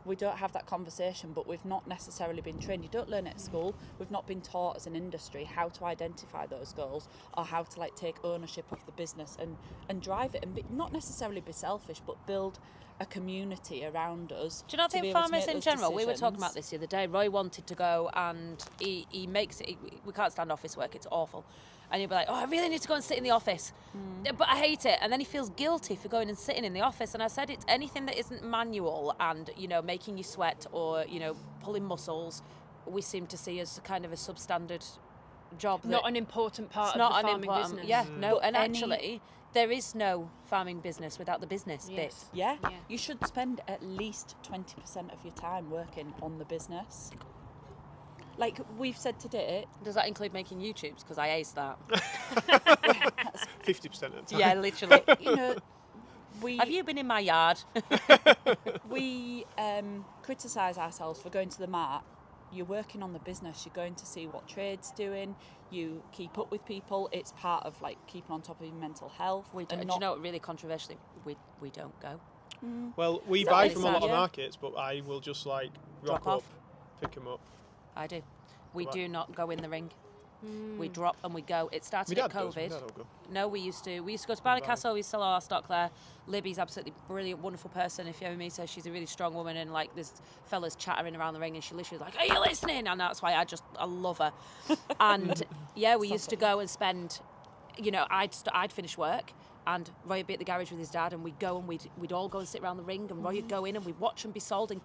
Speaker 2: We don't have that conversation, but we've not necessarily been trained. You don't learn it at school. We've not been taught as an industry how to identify those goals, or how to take ownership of the business and drive it, and not necessarily be selfish, but build a community around us.
Speaker 6: Do you not
Speaker 2: to be
Speaker 6: think
Speaker 2: able to
Speaker 6: farmers
Speaker 2: make
Speaker 6: in
Speaker 2: those
Speaker 6: general, we were talking
Speaker 2: decisions.
Speaker 6: about this the other day, Roy wanted to go and he makes it, we can't stand office work, it's awful. And he'll be like, oh, I really need to go and sit in the office, but I hate it. And then he feels guilty for going and sitting in the office. And I said, it's anything that isn't manual and, making you sweat or, pulling muscles, we seem to see as kind of a substandard job.
Speaker 5: Not an important part
Speaker 6: It's
Speaker 5: of
Speaker 6: not
Speaker 5: the
Speaker 6: an
Speaker 5: farming
Speaker 6: important,
Speaker 5: business.
Speaker 6: yeah, no,
Speaker 2: But
Speaker 6: and
Speaker 2: any-
Speaker 6: actually, there is no farming business without the business bit.
Speaker 5: Yes.
Speaker 2: Yeah,
Speaker 5: Yeah.
Speaker 2: you should spend at least 20% of your time working on the business. Like we've said today,
Speaker 6: Does that include making YouTubes? Because I ace that.
Speaker 1: 50% of the time.
Speaker 6: Yeah, literally.
Speaker 2: we
Speaker 6: Have you been in my yard?
Speaker 2: we criticise ourselves for going to the mart. You're working on the business. You're going to see what trade's doing. You keep up with people. It's part of keeping on top of your mental health.
Speaker 6: We
Speaker 2: and
Speaker 6: don't, do
Speaker 2: not-
Speaker 6: you know what, really controversially, we don't go.
Speaker 1: Well, we
Speaker 2: So
Speaker 1: buy
Speaker 2: it's
Speaker 1: from a lot of
Speaker 2: yeah.
Speaker 1: markets, but I will just rock
Speaker 6: Drop
Speaker 1: up,
Speaker 6: off.
Speaker 1: pick them up.
Speaker 6: I do. We
Speaker 1: Right.
Speaker 6: do not go in the ring. We drop and we go. It
Speaker 1: My
Speaker 6: started
Speaker 1: dad
Speaker 6: at
Speaker 1: does. My
Speaker 6: COVID.
Speaker 1: dad will go.
Speaker 6: No, we used to go to Barnacastle. We sell all our stock there. Libby's absolutely brilliant, wonderful person. If you ever meet her, she's a really strong woman. And there's fellas chattering around the ring, and she literally was like, "Are you listening?" And that's why I love her. And yeah, we used to go and spend. I'd finish work, and Roy would be at the garage with his dad, and we'd go and we'd all go and sit around the ring, and Roy would go in and we'd watch them be sold. And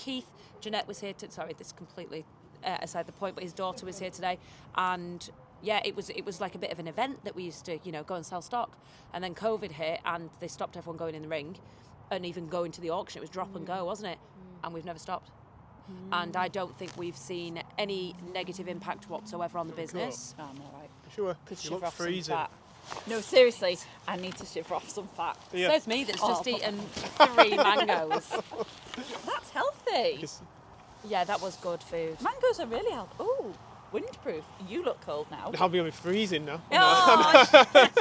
Speaker 6: Jeanette was here. Sorry, this is completely aside the point, but his daughter was here today, and. Yeah, it was like a bit of an event that we used to, go and sell stock. And then COVID hit and they stopped everyone going in the ring and even going to the auction. It was drop and go, wasn't it? And we've never stopped. And I don't think we've seen any negative impact whatsoever on the business.
Speaker 2: Oh, no, right.
Speaker 1: Sure.
Speaker 2: Could
Speaker 1: You
Speaker 2: shiver
Speaker 1: look
Speaker 2: off
Speaker 1: freezing.
Speaker 2: some fat. No, seriously, I need to shiver off some fat.
Speaker 1: Yeah.
Speaker 6: Says me that's just
Speaker 2: Oh.
Speaker 6: eaten 3 mangoes.
Speaker 2: That's healthy.
Speaker 1: Because
Speaker 6: Yeah, that was good food.
Speaker 2: Mangoes are really healthy. Ooh, Windproof. You look cold now.
Speaker 1: I'll be freezing now.
Speaker 2: Oh,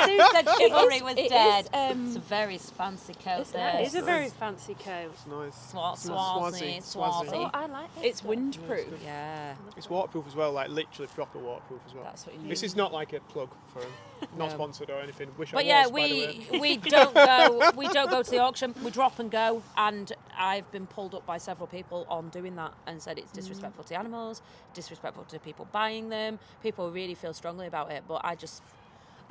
Speaker 2: Sue said chivalry was
Speaker 6: it
Speaker 2: dead.
Speaker 6: is,
Speaker 2: It's a very fancy coat
Speaker 6: it's
Speaker 2: there.
Speaker 6: nice.
Speaker 5: It is a very fancy coat.
Speaker 1: It's nice.
Speaker 2: Swansea.
Speaker 5: Oh, I like this.
Speaker 2: It's
Speaker 5: stuff.
Speaker 2: windproof. Yeah.
Speaker 1: It's waterproof as well, like literally proper waterproof as well.
Speaker 2: That's what you need.
Speaker 1: This is not like a plug for him. Not sponsored or anything. Wish
Speaker 6: But
Speaker 1: I
Speaker 6: yeah,
Speaker 1: was, by the way.
Speaker 6: we don't go to the auction. We drop and go, and I've been pulled up by several people on doing that and said it's disrespectful to animals, disrespectful to people buying them. People really feel strongly about it, but I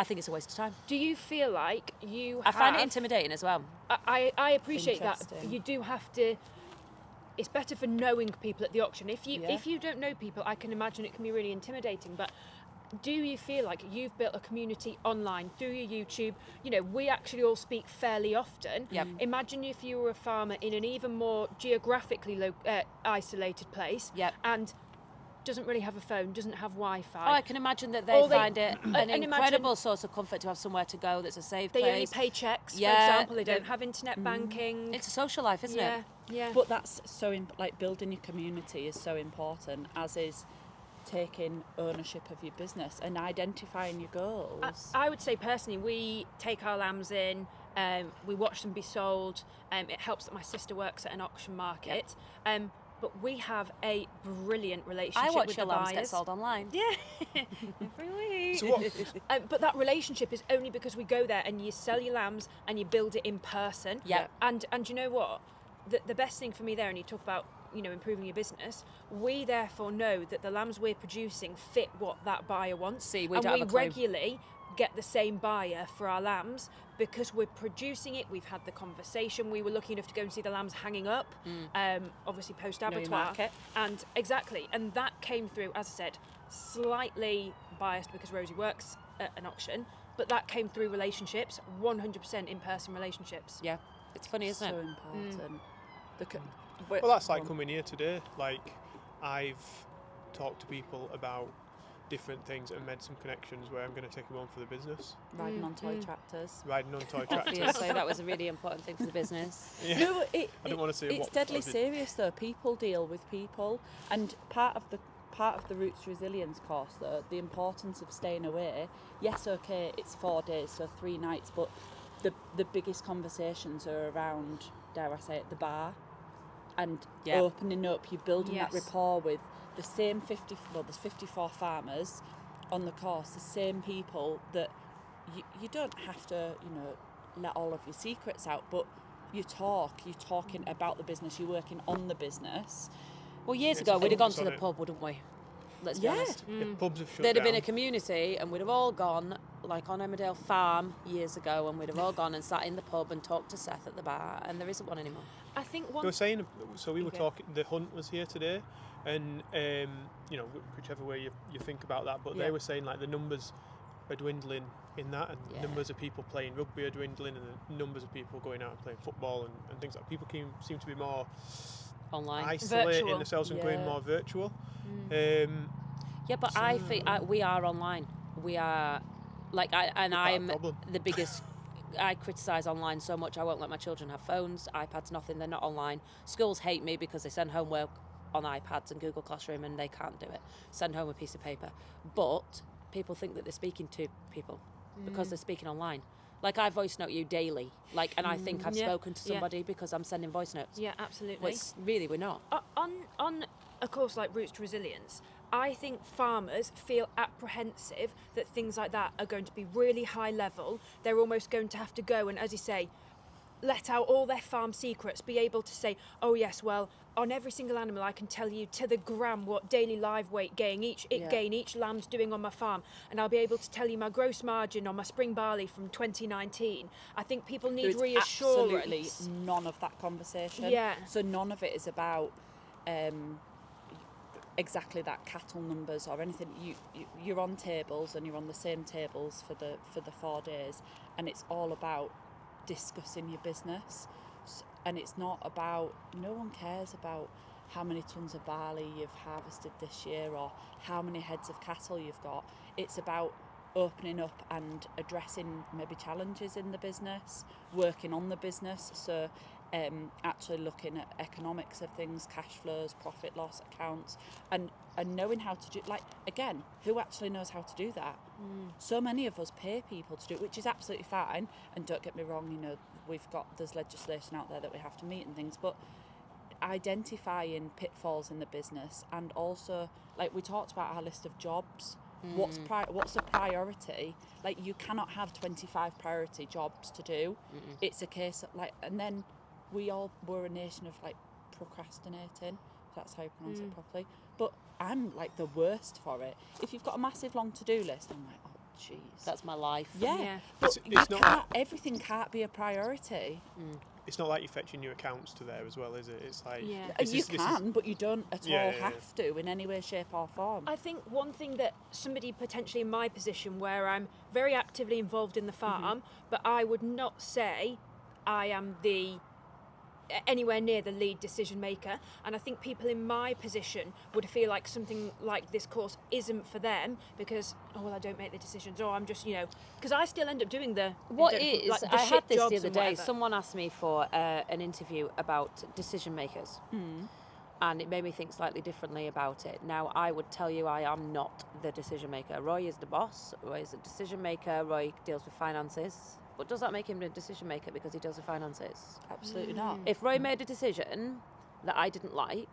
Speaker 6: think it's a waste of time.
Speaker 5: Do you feel like you
Speaker 6: I find it intimidating as well.
Speaker 5: I appreciate that.
Speaker 2: Interesting.
Speaker 5: You do have to. It's better for knowing people at the auction. If you don't know people, I can imagine it can be really intimidating. But do you feel like you've built a community online through your YouTube? You know, we actually all speak fairly often.
Speaker 6: Yep.
Speaker 5: Imagine if you were a farmer in an even more geographically isolated place.
Speaker 6: Yep.
Speaker 5: And doesn't really have a phone, doesn't have Wi-Fi.
Speaker 6: Oh, I can imagine that
Speaker 5: Or
Speaker 6: they
Speaker 5: they-
Speaker 6: find it an
Speaker 5: and
Speaker 6: incredible source of comfort to have somewhere to go that's a safe
Speaker 5: They
Speaker 6: place.
Speaker 5: only pay checks,
Speaker 6: Yeah,
Speaker 5: for example. They
Speaker 6: they-
Speaker 5: don't have internet banking.
Speaker 6: It's a social life, isn't
Speaker 5: yeah,
Speaker 6: it?
Speaker 5: yeah.
Speaker 2: But that's so like building your community is so important, as is taking ownership of your business and identifying your goals.
Speaker 5: I would say personally, we take our lambs in, we watch them be sold. It helps that my sister works at an auction market. But we have a brilliant relationship
Speaker 6: I watch
Speaker 5: with
Speaker 6: your
Speaker 5: the
Speaker 6: lambs
Speaker 5: buyers.
Speaker 6: get sold online.
Speaker 5: Yeah, every week.
Speaker 1: So what?
Speaker 5: But that relationship is only because we go there and you sell your lambs and you build it in person.
Speaker 6: Yeah.
Speaker 5: And you know what? The best thing for me there, and you talk about, you know, improving your business, we therefore know that the lambs we're producing fit what that buyer wants.
Speaker 6: See, we
Speaker 5: and
Speaker 6: don't
Speaker 5: we
Speaker 6: have a clue.
Speaker 5: regularly get the same buyer for our lambs because we're producing it. We've had the conversation. We were lucky enough to go and see the lambs hanging up, obviously post
Speaker 2: Know your
Speaker 5: abattoir.
Speaker 2: market.
Speaker 5: And exactly, and that came through, as I said, slightly biased because Rosie works at an auction, but that came through relationships, 100% in-person relationships.
Speaker 6: Yeah. It's funny, isn't
Speaker 2: so
Speaker 6: it?
Speaker 2: important.
Speaker 1: Well, that's like coming here today. Like, I've talked to people about different things and made some connections where I'm going to take them on for the business.
Speaker 2: riding on toy tractors.
Speaker 1: Riding on toy tractors.
Speaker 6: Obviously, that was a really important thing for the business.
Speaker 1: Yeah.
Speaker 2: No,
Speaker 1: I don't want to say
Speaker 2: it's
Speaker 1: what
Speaker 2: deadly
Speaker 1: I did.
Speaker 2: serious though. People deal with people, and part of the Roots to Resilience course, though, the importance of staying away. Yes, okay, it's 4 days, so 3 nights, but the biggest conversations are around, dare I say it, the bar, and
Speaker 6: Yeah.
Speaker 2: opening up. You're building
Speaker 5: Yes.
Speaker 2: that rapport with the same there's 54 farmers on the course, the same people that you don't have to, you know, let all of your secrets out, but you're talking about the business, you're working on the business.
Speaker 6: Well, years
Speaker 1: It's
Speaker 6: ago, we'd have gone
Speaker 1: focus
Speaker 6: to
Speaker 1: on
Speaker 6: the
Speaker 1: it.
Speaker 6: pub, wouldn't we? Let's be
Speaker 2: Yeah.
Speaker 6: honest.
Speaker 1: If pubs have shut
Speaker 6: There'd have been a
Speaker 1: down,
Speaker 6: community, and we'd have all gone, like on Emmerdale Farm years ago, and we'd have all gone and sat in the pub and talked to Seth at the bar, and there isn't one anymore.
Speaker 5: I think
Speaker 1: they
Speaker 5: one
Speaker 1: were saying, so we were
Speaker 5: Okay.
Speaker 1: talking, the hunt was here today, and you know, whichever way you think about that, but
Speaker 2: Yeah.
Speaker 1: they were saying like the numbers are dwindling in that, and
Speaker 6: Yeah.
Speaker 1: numbers of people playing rugby are dwindling, and the numbers of people going out and playing football and things like people seem to be more
Speaker 6: Online.
Speaker 1: isolating
Speaker 5: Virtual.
Speaker 1: themselves and going
Speaker 2: Yeah.
Speaker 1: more virtual.
Speaker 6: Yeah, but I think we are online. We are, like, I'm
Speaker 1: problem.
Speaker 6: the biggest. I criticise online so much. I won't let my children have phones, iPads, nothing. They're not online. Schools hate me because they send homework on iPads and Google Classroom, and they can't do it. Send home a piece of paper. But people think that they're speaking to people because they're speaking online. Like, I voice note you daily, like, and I think I've
Speaker 5: Yeah.
Speaker 6: spoken to
Speaker 5: Yeah.
Speaker 6: somebody because I'm sending voice notes.
Speaker 5: Yeah, absolutely.
Speaker 6: Well, really, we're not.
Speaker 5: On a course like Roots to Resilience, I think farmers feel apprehensive that things like that are going to be really high level. They're almost going to have to go and, as you say, let out all their farm secrets, be able to say, oh yes, well, on every single animal I can tell you to the gram what daily live weight gain each lamb's doing on my farm, and I'll be able to tell you my gross margin on my spring barley from 2019. I think people need
Speaker 2: There's
Speaker 5: reassurance.
Speaker 2: absolutely none of that conversation.
Speaker 5: Yeah.
Speaker 2: So none of it is about exactly that cattle numbers or anything. You're on tables and you're on the same tables for the 4 days, and it's all about discussing your business. And it's not about, no one cares about how many tons of barley you've harvested this year or how many heads of cattle you've got. It's about opening up and addressing maybe challenges in the business, working on the business. So actually looking at economics of things, cash flows, profit loss accounts, and knowing how to do, like, again, who actually knows how to do that? So many of us pay people to do it, which is absolutely fine, and don't get me wrong, you know, there's legislation out there that we have to meet and things, but identifying pitfalls in the business, and also, like we talked about our list of jobs, what's a priority? Like, you cannot have 25 priority jobs to do. It's a case of, like, and then we're a nation of, like, procrastinating, if that's how you pronounce it properly, but I'm like the worst for it. If you've got a massive long to-do list, I'm like, oh jeez,
Speaker 6: That's my life.
Speaker 2: yeah. But
Speaker 1: It's not
Speaker 2: everything can't be a priority.
Speaker 1: It's not like you're fetching your accounts to there as well, is it? It's like
Speaker 5: Yeah.
Speaker 2: You can, but you don't at all have to in any way, shape or form.
Speaker 5: I think one thing that somebody potentially in my position, where I'm very actively involved in the farm, but I would not say I am anywhere near the lead decision maker, and I think people in my position would feel like something like this course isn't for them because, oh well, I don't make the decisions, or I'm just, you know, because I still end up doing the
Speaker 6: I had this the other day.
Speaker 5: whatever.
Speaker 6: Someone asked me for an interview about decision makers, and it made me think slightly differently about it. Now, I would tell you I am not the decision maker. Roy is the boss. Roy is a decision maker. Roy deals with finances. But does that make him a decision maker because he deals with finances?
Speaker 2: Absolutely not.
Speaker 6: If Roy made a decision that I didn't like,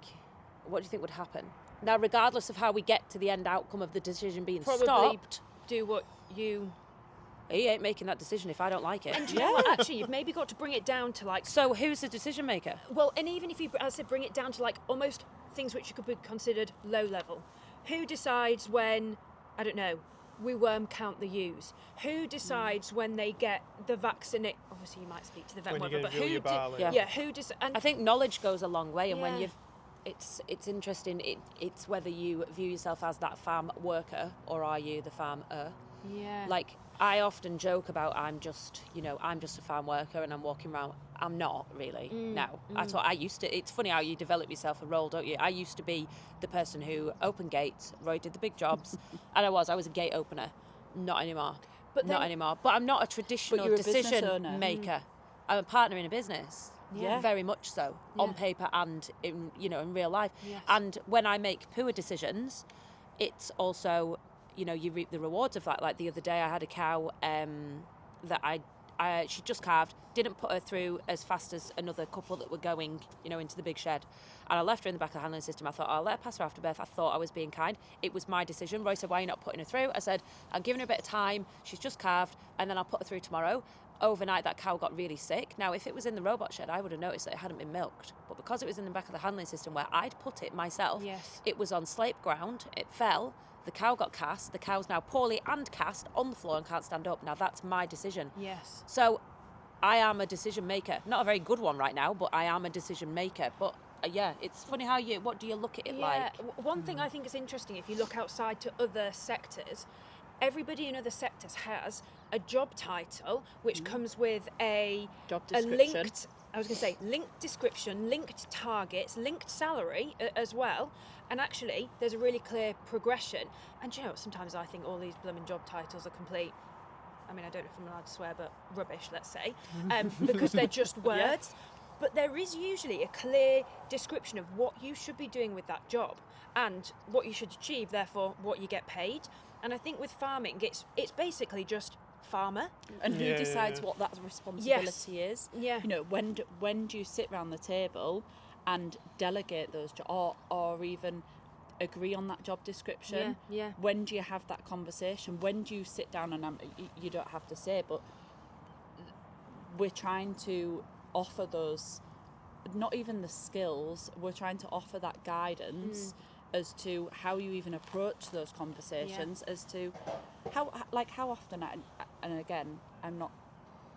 Speaker 6: what do you think would happen? Now, regardless of how we get to the end outcome of the decision being
Speaker 5: Probably
Speaker 6: stopped,
Speaker 5: do what you.
Speaker 6: he ain't making that decision if I don't like it.
Speaker 5: And do you know what? Actually, you've maybe got to bring it down to, like,
Speaker 6: So who's the decision maker?
Speaker 5: well, and even if you, as I said, bring it down to, like, almost things which could be considered low level. Who decides when, I don't know, we worm count the ewes? Who decides when they get the vaccinate? Obviously, you might speak to the vet,
Speaker 1: When
Speaker 5: whatever,
Speaker 1: you're
Speaker 5: but
Speaker 1: gonna drill
Speaker 5: who?
Speaker 1: your barley.
Speaker 6: Yeah.
Speaker 5: Who does? And
Speaker 6: I think knowledge goes a long way, and when
Speaker 5: Yeah.
Speaker 6: you've, it's interesting. It's whether you view yourself as that farm worker or are you the farmer.
Speaker 5: yeah,
Speaker 6: Like, I often joke about I'm just a farm worker and I'm walking around. I'm not really. No. That's what I used to. It's funny how you develop yourself a role, don't you? I used to be the person who opened gates. Roy did the big jobs, and I was a gate opener. Not anymore.
Speaker 5: But
Speaker 6: Not
Speaker 5: then-
Speaker 6: anymore. But I'm not a traditional
Speaker 2: you're a business
Speaker 6: decision
Speaker 2: owner.
Speaker 6: maker. I'm a partner in a business.
Speaker 5: Yeah.
Speaker 6: Very much so, on paper and in real life.
Speaker 5: Yes.
Speaker 6: And when I make poor decisions, it's also, you reap the rewards of that. Like the other day, I had a cow that she just calved, didn't put her through as fast as another couple that were going, into the big shed. And I left her in the back of the handling system. I thought, I'll let her pass her after birth. I thought I was being kind. It was my decision. Roy said, why are you not putting her through? I said, I'm giving her a bit of time. She's just calved, and then I'll put her through tomorrow. Overnight, that cow got really sick. Now, if it was in the robot shed, I would have noticed that it hadn't been milked. But because it was in the back of the handling system where I'd put it myself,
Speaker 5: Yes.
Speaker 6: it was on slate ground. It fell. The cow got cast. The cow's now poorly and cast on the floor and can't stand up. Now, that's my decision.
Speaker 5: yes.
Speaker 6: So I am a decision maker. Not a very good one right now, but I am a decision maker. But yeah, it's funny what do you look at it like?
Speaker 5: One thing I think is interesting, if you look outside to other sectors, everybody in other sectors has a job title which comes with a
Speaker 2: Job
Speaker 5: a
Speaker 2: description.
Speaker 5: linked, I was going to say, linked description, linked targets, linked salary as well. And actually, there's a really clear progression. And you know, sometimes I think all these blooming job titles are complete. I mean, I don't know if I'm allowed to swear, but rubbish, let's say, because they're just words. But there is usually a clear description of what you should be doing with that job and what you should achieve, therefore what you get paid. And I think with farming, it's basically just farmer.
Speaker 2: And who
Speaker 1: Yeah,
Speaker 2: decides
Speaker 1: yeah.
Speaker 2: what that responsibility is?
Speaker 5: Yeah.
Speaker 2: When do you sit around the table and delegate those jobs, or even agree on that job description?
Speaker 5: Yeah.
Speaker 2: When do you have that conversation? When do you sit down and you don't have to say, but we're trying to offer those, not even the skills, we're trying to offer that guidance as to how you even approach those conversations, as to how often, and again, I'm not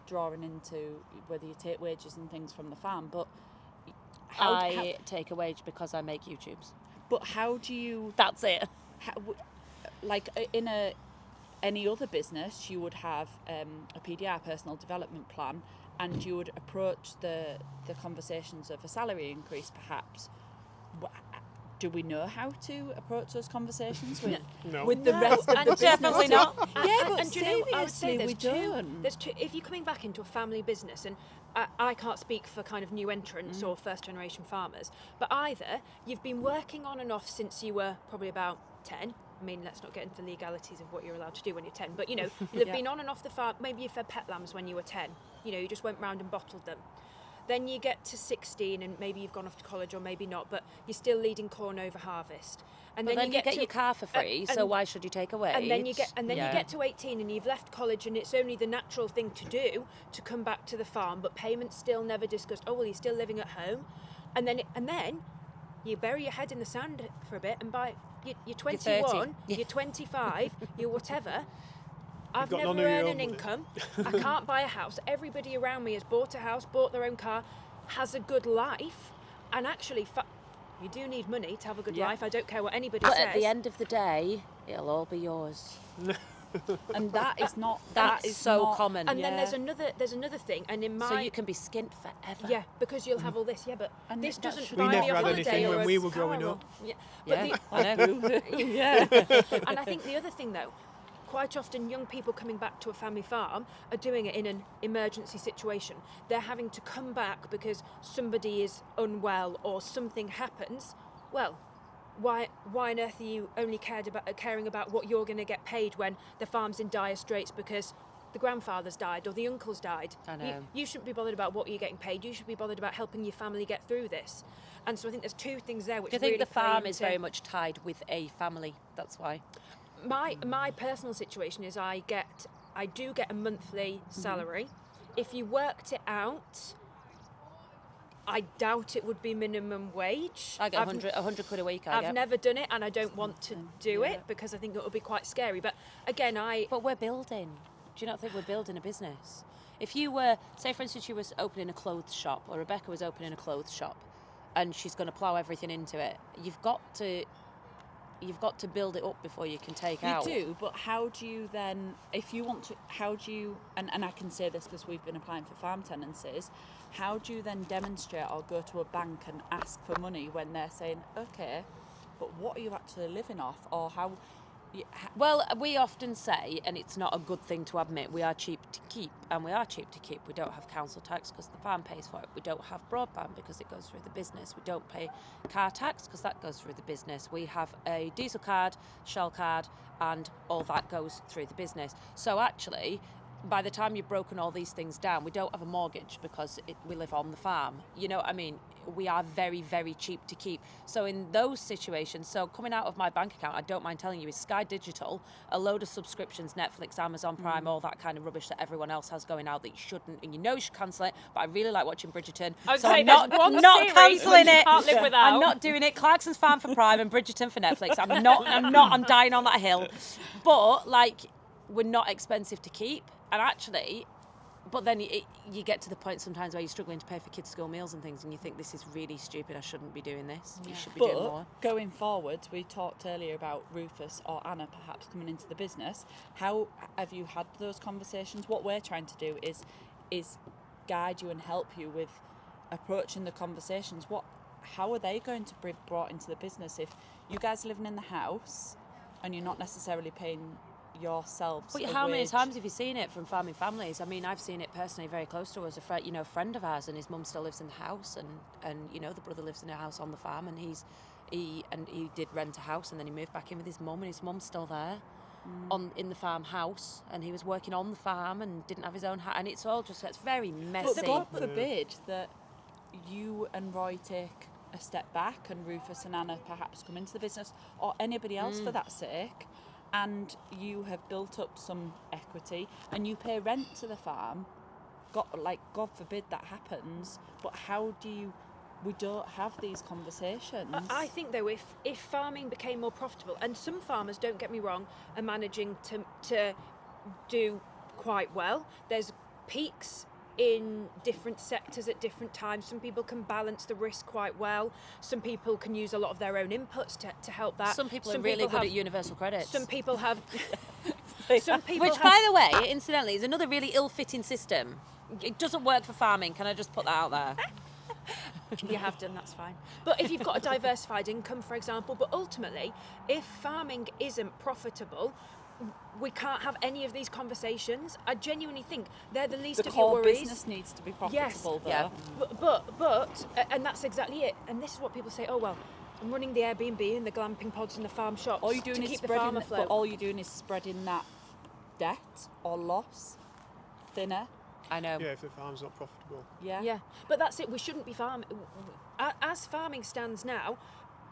Speaker 2: drawing into whether you take wages and things from the farm, but
Speaker 6: I take a wage because I make YouTubes.
Speaker 2: but how do you,
Speaker 6: That's it.
Speaker 2: like in any other business, you would have a PDR, personal development plan, and you would approach the conversations of a salary increase, perhaps, do we know how to approach those conversations with
Speaker 1: No.
Speaker 2: with the rest of the
Speaker 5: And
Speaker 2: business?
Speaker 6: definitely not.
Speaker 2: Yeah, but
Speaker 5: and do you know, I would say
Speaker 2: seriously, we don't.
Speaker 5: there's two. If you're coming back into a family business, and I can't speak for kind of new entrants or first generation farmers, but either you've been working on and off since you were probably about 10. I mean, let's not get into the legalities of what you're allowed to do when you're 10, but you know, you've been on and off the farm. Maybe you fed pet lambs when you were 10. You know, you just went round and bottled them. Then you get to 16 and maybe you've gone off to college or maybe not, but you're still leading corn over harvest. And
Speaker 6: But then you get
Speaker 5: to
Speaker 6: your car for free, so why should you take a wage?
Speaker 5: And then you get to 18 and you've left college, and it's only the natural thing to do to come back to the farm, but payments still never discussed. Oh well, you're still living at home, and then you bury your head in the sand for a bit, and by you're 21, you're 25, you're whatever. I've
Speaker 1: got
Speaker 5: never
Speaker 1: none of your
Speaker 5: earned
Speaker 1: own
Speaker 5: an
Speaker 1: money.
Speaker 5: income. I can't buy a house. Everybody around me has bought a house, bought their own car, has a good life, and actually, you do need money to have a good life. I don't care what anybody
Speaker 6: But
Speaker 5: says.
Speaker 6: at the end of the day, it'll all be yours.
Speaker 2: And that is not.
Speaker 6: That's so common.
Speaker 5: And then there's another thing, and in my
Speaker 6: So you can be skint forever.
Speaker 5: yeah, because you'll have all this. Yeah, but
Speaker 2: And
Speaker 5: this
Speaker 2: that
Speaker 5: doesn't
Speaker 2: should-
Speaker 5: buy
Speaker 1: We
Speaker 5: me
Speaker 1: never
Speaker 5: a
Speaker 1: had
Speaker 5: holiday
Speaker 1: anything
Speaker 5: or
Speaker 1: when
Speaker 5: a
Speaker 1: we were
Speaker 5: car
Speaker 1: growing
Speaker 5: or-
Speaker 1: up.
Speaker 5: Yeah, but
Speaker 6: Yeah,
Speaker 5: the,
Speaker 6: I know.
Speaker 2: yeah.
Speaker 5: and I think the other thing though, quite often young people coming back to a family farm are doing it in an emergency situation. They're having to come back because somebody is unwell or something happens. Well, why on earth are you only caring about what you're going to get paid when the farm's in dire straits because the grandfather's died or the uncle's died?
Speaker 6: I know.
Speaker 5: You shouldn't be bothered about what you're getting paid. You should be bothered about helping your family get through this. And so I think there's two things there which
Speaker 6: Do you think
Speaker 5: really
Speaker 6: the farm
Speaker 5: play
Speaker 6: is
Speaker 5: into-
Speaker 6: very much tied with a family? That's why.
Speaker 5: My personal situation is I do get a monthly salary. If you worked it out, I doubt it would be minimum wage.
Speaker 6: I get 100 quid a week.
Speaker 5: I've never done it, and I don't want to do it because I think it would be quite scary. But again,
Speaker 6: But we're building. Do you not think we're building a business? If you were, say for instance, you were opening a clothes shop, or Rebecca was opening a clothes shop, and she's going to plough everything into it, you've got to build it up before you can take out.
Speaker 2: You do, but how do you then, if you want to, how do you, and I can say this because we've been applying for farm tenancies, how do you then demonstrate or go to a bank and ask for money when they're saying, okay, but what are you actually living off? Or how...
Speaker 6: Well, we often say, and it's not a good thing to admit, we are cheap to keep, and we are cheap to keep. We don't have council tax because the farm pays for it. We don't have broadband because it goes through the business. We don't pay car tax because that goes through the business. We have a diesel card, Shell card, and all that goes through the business. So actually, by the time you've broken all these things down, we don't have a mortgage because we live on the farm. You know what I mean? We are very, very cheap to keep. So in those situations, so coming out of my bank account, I don't mind telling you, is Sky Digital, a load of subscriptions, Netflix, Amazon Prime, all that kind of rubbish that everyone else has going out that you shouldn't, and you know you should cancel it, but I really like watching Bridgerton. So I'm not cancelling it.
Speaker 5: Can't live without.
Speaker 6: I'm not doing it. Clarkson's Farm for Prime and Bridgerton for Netflix. I'm dying on that hill. But like, we're not expensive to keep. And actually, but then you get to the point sometimes where you're struggling to pay for kids' school meals and things, and you think this is really stupid. I shouldn't be doing this. You should be doing more.
Speaker 2: Going forward, we talked earlier about Rufus or Anna perhaps coming into the business. How have you had those conversations? What we're trying to do is guide you and help you with approaching the conversations. How are they going to be brought into the business if you guys are living in the house and you're not necessarily paying yourselves?
Speaker 6: But how many times have you seen it from farming families? I mean, I've seen it personally very close to us. A friend of ours, and his mum still lives in the house, and the brother lives in a house on the farm, and he did rent a house, and then he moved back in with his mum, and his mum's still there in the farmhouse, and he was working on the farm and didn't have his own house, and it's very messy.
Speaker 2: But God forbid that you and Roy take a step back and Rufus and Anna perhaps come into the business, or anybody else for that sake, and you have built up some equity and you pay rent to the farm. God forbid that happens, but we don't have these conversations.
Speaker 5: I think though, if farming became more profitable, and some farmers, don't get me wrong, are managing to do quite well. There's peaks in different sectors at different times. Some people can balance the risk quite well. Some people can use a lot of their own inputs to help that.
Speaker 6: Some people are really good at universal credits.
Speaker 5: Some people have.
Speaker 6: Which, by the way, incidentally, is another really ill-fitting system. It doesn't work for farming. Can I just put that out there?
Speaker 5: You have done, that's fine. But if you've got a diversified income, for example, but ultimately, if farming isn't profitable, we can't have any of these conversations. I genuinely think they're the least
Speaker 2: The
Speaker 5: of your
Speaker 2: core
Speaker 5: worries.
Speaker 2: business needs to be
Speaker 5: Yes.
Speaker 2: profitable, though.
Speaker 6: Yeah.
Speaker 5: But, and that's exactly it. And this is what people say, oh, well, I'm running the Airbnb and the glamping pods and the farm shops
Speaker 2: All you're doing
Speaker 5: to
Speaker 2: is
Speaker 5: keep the farm
Speaker 2: spreading,
Speaker 5: afloat.
Speaker 2: but all you're doing is spreading that debt or loss thinner.
Speaker 6: I know.
Speaker 1: Yeah, if the farm's not profitable.
Speaker 2: Yeah.
Speaker 5: Yeah, but that's it. We shouldn't be farming. As farming stands now,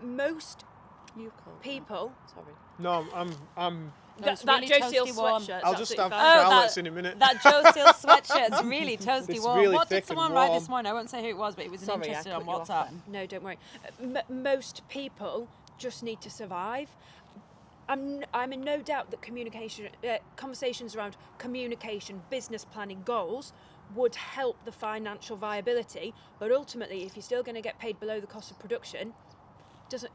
Speaker 5: most
Speaker 2: You call
Speaker 5: people...
Speaker 2: Sorry.
Speaker 1: No, I'm
Speaker 6: It's
Speaker 5: that
Speaker 6: really
Speaker 5: Joe Seal
Speaker 6: toasty warm.
Speaker 5: sweatshirt.
Speaker 1: I'll just have
Speaker 6: Oh,
Speaker 1: shallots
Speaker 6: that-
Speaker 1: in a minute.
Speaker 6: That Joe Seal sweatshirt's really toasty
Speaker 1: It's
Speaker 6: warm.
Speaker 1: really
Speaker 6: What
Speaker 1: thick
Speaker 6: did
Speaker 1: and
Speaker 6: someone write
Speaker 1: warm.
Speaker 6: this morning? I won't say who it was, but it was
Speaker 2: Sorry, I
Speaker 6: interested on
Speaker 2: cut you off
Speaker 6: WhatsApp.
Speaker 2: then.
Speaker 5: No, don't worry. Most people just need to survive. I'm in no doubt that conversations around communication, business planning, goals would help the financial viability. But ultimately, if you're still going to get paid below the cost of production,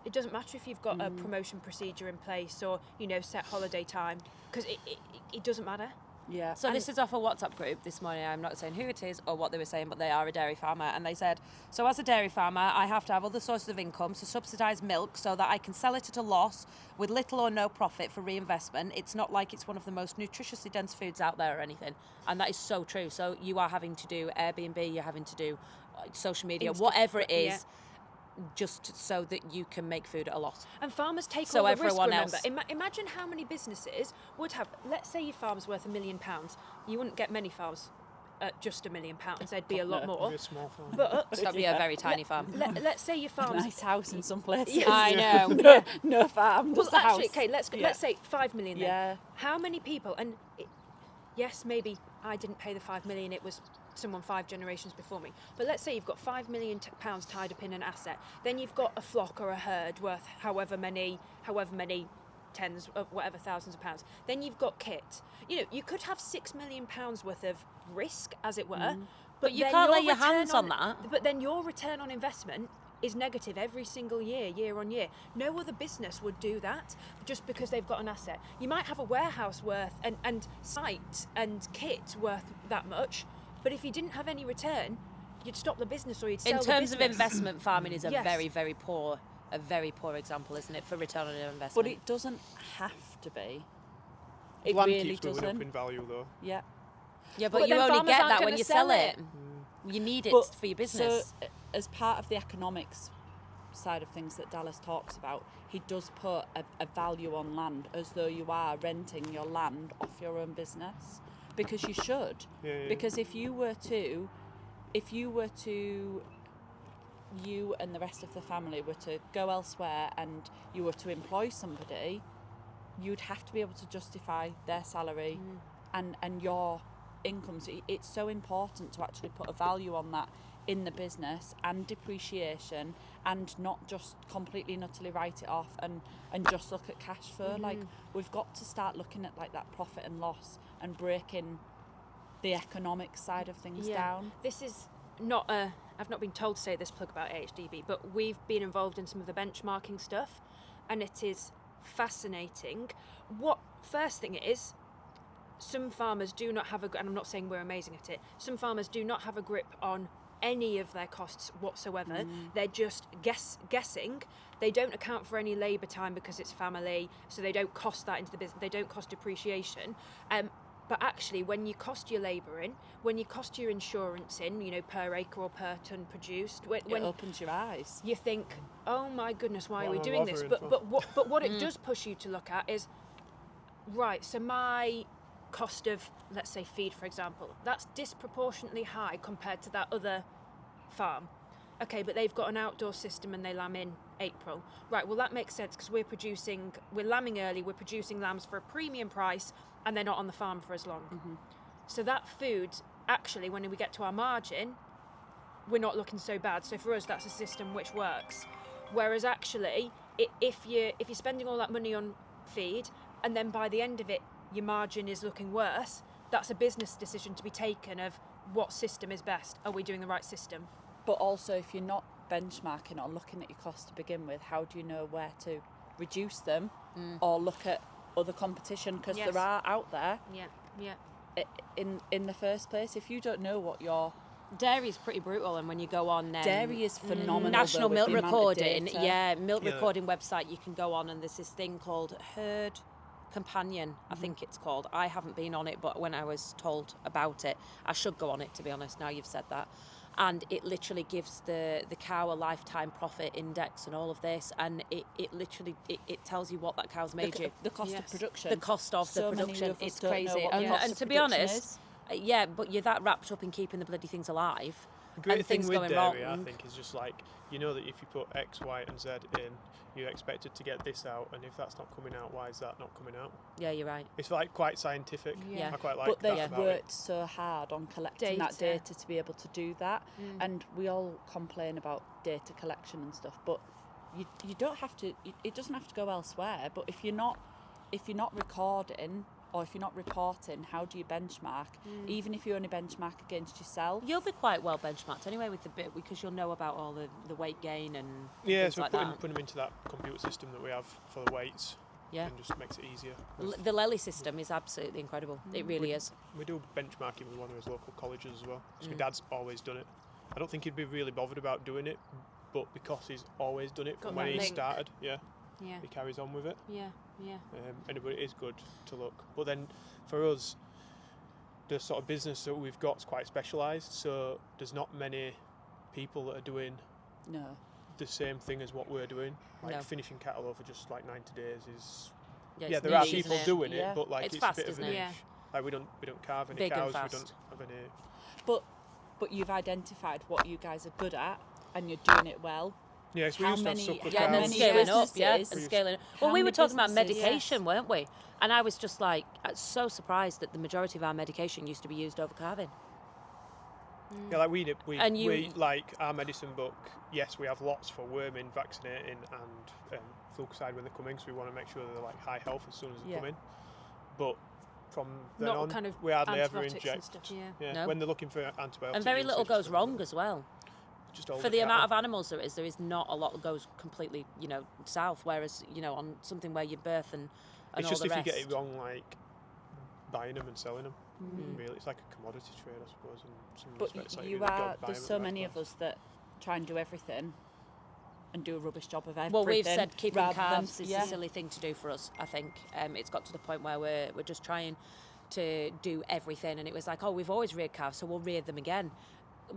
Speaker 5: it doesn't matter if you've got a promotion procedure in place or set holiday time, because it doesn't matter.
Speaker 2: Yeah.
Speaker 6: So this is off a WhatsApp group this morning. I'm not saying who it is or what they were saying, but they are a dairy farmer. And they said, so as a dairy farmer, I have to have other sources of income to subsidise milk so that I can sell it at a loss with little or no profit for reinvestment. It's not like it's one of the most nutritiously dense foods out there or anything. And that is so true. So you are having to do Airbnb, you're having to do social media, whatever it is.
Speaker 5: Yeah.
Speaker 6: Just so that you can make food at a loss.
Speaker 5: And farmers take
Speaker 6: So
Speaker 5: all the risk,
Speaker 6: everyone
Speaker 5: remember.
Speaker 6: else-
Speaker 5: Imagine how many businesses would have, let's say your farm's worth £1 million. You wouldn't get many farms at just £1 million. There'd be a lot more.
Speaker 1: Maybe a small farm.
Speaker 5: But
Speaker 6: That'd be a very tiny farm.
Speaker 5: let's say your farm's...
Speaker 2: Nice house in some places.
Speaker 5: Yeah.
Speaker 6: I know.
Speaker 2: No farm,
Speaker 5: Well,
Speaker 2: just a
Speaker 5: actually,
Speaker 2: house.
Speaker 5: okay, let's say 5 million then.
Speaker 2: Yeah.
Speaker 5: How many people, and yes, maybe I didn't pay the 5 million, it was someone 5 generations before me. But let's say you've got £5 million pounds tied up in an asset. Then you've got a flock or a herd worth however many tens of whatever thousands of pounds. Then you've got kit. You could have £6 million pounds worth of risk, as it were.
Speaker 6: But you
Speaker 5: then
Speaker 6: can't lay
Speaker 5: your
Speaker 6: your
Speaker 5: return
Speaker 6: hands on that.
Speaker 5: But then your return on investment is negative every single year on year. No other business would do that just because they've got an asset. You might have a warehouse worth and site and kit worth that much, but if you didn't have any return, you'd stop the business or you'd sell
Speaker 6: In
Speaker 5: the
Speaker 6: terms of
Speaker 5: business.
Speaker 6: investment, farming is a
Speaker 5: Yes.
Speaker 6: very, very poor example, isn't it, for return on investment?
Speaker 2: But it doesn't have to be. It
Speaker 1: Land
Speaker 2: really
Speaker 1: keeps going up
Speaker 2: doesn't.
Speaker 1: in value though.
Speaker 2: Yeah.
Speaker 6: yeah,
Speaker 5: But
Speaker 6: but you
Speaker 5: then
Speaker 6: only
Speaker 5: farmers
Speaker 6: get
Speaker 5: aren't
Speaker 6: that when
Speaker 5: gonna
Speaker 6: you
Speaker 5: sell
Speaker 6: sell it.
Speaker 5: it.
Speaker 6: You need it
Speaker 2: But-
Speaker 6: for your business.
Speaker 2: So, as part of the economics side of things that Dallas talks about, he does put a value on land as though you are renting your land off your own business, because you should.
Speaker 1: Yeah.
Speaker 2: Because if you were to, you and the rest of the family were to go elsewhere and you were to employ somebody, you'd have to be able to justify their salary and your income. So it's so important to actually put a value on that in the business, and depreciation, and not just completely and utterly write it off and just look at cash flow. Like, we've got to start looking at like that profit and loss and breaking the economic side of things down.
Speaker 5: This is not I've not been told to say this plug about AHDB, but we've been involved in some of the benchmarking stuff, and it is fascinating. First thing is, some farmers do not have and I'm not saying we're amazing at it, some farmers do not have a grip on any of their costs whatsoever. They're just guessing. They don't account for any labour time because it's family, so they don't cost that into the business. They don't cost depreciation. But actually, when you cost your labour in, when you cost your insurance in, per acre or per tonne produced,
Speaker 2: It opens your eyes.
Speaker 5: you think, oh my goodness, why are
Speaker 1: What
Speaker 5: we
Speaker 1: am I
Speaker 5: doing this?
Speaker 1: bothering
Speaker 5: But what it does push you to look at is, right, so my cost of, let's say, feed, for example, that's disproportionately high compared to that other farm. Okay, but they've got an outdoor system and they lamb in April. Right, well that makes sense because we're lambing early, we're producing lambs for a premium price, and they're not on the farm for as long. So that food, actually, when we get to our margin, we're not looking so bad. So for us, that's a system which works. Whereas actually, if you're spending all that money on feed, and then by the end of it, your margin is looking worse, that's a business decision to be taken of what system is best. Are we doing the right system?
Speaker 2: But also, if you're not benchmarking or looking at your costs to begin with, how do you know where to reduce them or look at other competition? Because there are out there
Speaker 5: Yeah.
Speaker 2: in the first place. If you don't know what your
Speaker 6: Dairy is pretty brutal, and when you go on
Speaker 2: Dairy is phenomenal.
Speaker 6: National
Speaker 2: though,
Speaker 6: Milk
Speaker 2: with the amount of
Speaker 6: Recording,
Speaker 2: data.
Speaker 6: milk
Speaker 1: Yeah.
Speaker 6: recording website, you can go on, and there's this thing called Herd Companion, I think it's called. I haven't been on it, but when I was told about it, I should go on it, to be honest, now you've said that. And it literally gives the cow a lifetime profit index and all of this, and it literally tells you what that cow's made you.
Speaker 2: The cost of
Speaker 5: Yes.
Speaker 2: production.
Speaker 6: The cost of
Speaker 2: So
Speaker 6: the
Speaker 2: many
Speaker 6: production,
Speaker 2: of us
Speaker 6: it's
Speaker 2: don't know
Speaker 6: crazy.
Speaker 2: what the cost
Speaker 6: And
Speaker 2: of
Speaker 6: to be
Speaker 2: production
Speaker 6: honest,
Speaker 2: is.
Speaker 6: yeah, but you're that wrapped up in keeping the bloody things alive.
Speaker 1: The great
Speaker 6: and
Speaker 1: thing
Speaker 6: things
Speaker 1: with
Speaker 6: going
Speaker 1: dairy,
Speaker 6: wrong.
Speaker 1: I think, is just like, you know that if you put X, Y, and Z in, you're expected to get this out, and if that's not coming out, why is that not coming out?
Speaker 6: Yeah, you're right.
Speaker 1: It's like quite scientific.
Speaker 6: Yeah.
Speaker 1: I quite like
Speaker 2: But
Speaker 1: that
Speaker 2: they've
Speaker 1: about it.
Speaker 2: worked so hard on collecting that
Speaker 5: Data.
Speaker 2: data to be able to do that. And we all complain about data collection and stuff, but you don't have to. It doesn't have to go elsewhere. But if you're not recording or if you're not reporting, how do you benchmark? Even if you only benchmark against yourself.
Speaker 6: You'll be quite well benchmarked anyway with the bit, because you'll know about all the weight gain and
Speaker 1: Yeah,
Speaker 6: things
Speaker 1: so
Speaker 6: like
Speaker 1: putting
Speaker 6: that.
Speaker 1: them into that computer system that we have for the weights,
Speaker 6: Yeah.
Speaker 1: and just makes it easier.
Speaker 6: The Lely system is absolutely incredible. It really is.
Speaker 1: We do benchmarking with one of his local colleges as well. So my dad's always done it. I don't think he'd be really bothered about doing it, but because he's always done it
Speaker 5: Got
Speaker 1: from when
Speaker 5: that
Speaker 1: he
Speaker 5: link.
Speaker 1: started, yeah,
Speaker 5: Yeah.
Speaker 1: he carries on with it.
Speaker 5: Yeah.
Speaker 1: And it is good to look. But then for us, the sort of business that we've got is quite specialised, so there's not many people that are doing
Speaker 2: No.
Speaker 1: the same thing as what we're doing. Like
Speaker 6: No.
Speaker 1: finishing cattle over just like 90 days is...
Speaker 6: Yeah,
Speaker 1: Yeah,
Speaker 6: it's
Speaker 1: there are
Speaker 6: niche,
Speaker 1: people
Speaker 6: isn't it?
Speaker 1: doing
Speaker 2: Yeah.
Speaker 1: it, but like
Speaker 6: It's
Speaker 1: it's,
Speaker 6: fast,
Speaker 1: a bit of
Speaker 6: isn't
Speaker 1: a
Speaker 6: it?
Speaker 1: niche.
Speaker 5: Yeah.
Speaker 1: Like we don't carve any
Speaker 6: Big and
Speaker 1: cows, we
Speaker 6: fast.
Speaker 1: don't have any...
Speaker 2: But you've identified what you guys are good at, and you're doing it well.
Speaker 1: Yeah, so we
Speaker 2: How
Speaker 1: used to have
Speaker 2: many-
Speaker 1: suckler
Speaker 6: Yeah, and then
Speaker 2: many
Speaker 1: cows.
Speaker 6: scaling up, yeah,
Speaker 2: businesses-
Speaker 6: and scaling up.
Speaker 2: How
Speaker 6: Well, we were
Speaker 2: many
Speaker 6: talking about
Speaker 2: businesses-
Speaker 6: medication, weren't we? And I was just like, so surprised that the majority of our medication used to be used over calving.
Speaker 1: Yeah, like
Speaker 6: And you-
Speaker 1: we like our medicine book. Yes, we have lots for worming, vaccinating, and fungicide when they're coming. So we want to make sure they're like high health as soon as they come in. But from then
Speaker 5: Not
Speaker 1: on,
Speaker 5: kind of
Speaker 1: we hardly ever
Speaker 5: antibiotics and
Speaker 1: inject.
Speaker 5: stuff, yeah.
Speaker 1: Yeah,
Speaker 6: No.
Speaker 1: when they're looking for antibiotics.
Speaker 6: And very
Speaker 1: we
Speaker 6: little
Speaker 1: just
Speaker 6: goes
Speaker 1: don't
Speaker 6: wrong
Speaker 1: do it.
Speaker 6: as well.
Speaker 1: Just older
Speaker 6: For the amount of
Speaker 1: cattle.
Speaker 6: animals there is not a lot that goes completely, south. Whereas, on something where you birth and
Speaker 1: It's
Speaker 6: all
Speaker 1: just
Speaker 6: the
Speaker 1: if
Speaker 6: rest.
Speaker 1: you get it wrong, like buying them and selling them. Really, it's like a commodity trade, I suppose. And some
Speaker 2: But
Speaker 1: respects, like,
Speaker 2: you
Speaker 1: you've got to
Speaker 2: are.
Speaker 1: buy
Speaker 2: There's
Speaker 1: them at
Speaker 2: so
Speaker 1: the right
Speaker 2: many of
Speaker 1: price.
Speaker 2: us that try and do everything, and do a rubbish job of everything.
Speaker 6: Well, we've said keeping
Speaker 2: rather than-
Speaker 6: calves is a silly thing to do for us, I think. It's got to the point where we're just trying to do everything, and it was like, oh, we've always reared calves, so we'll rear them again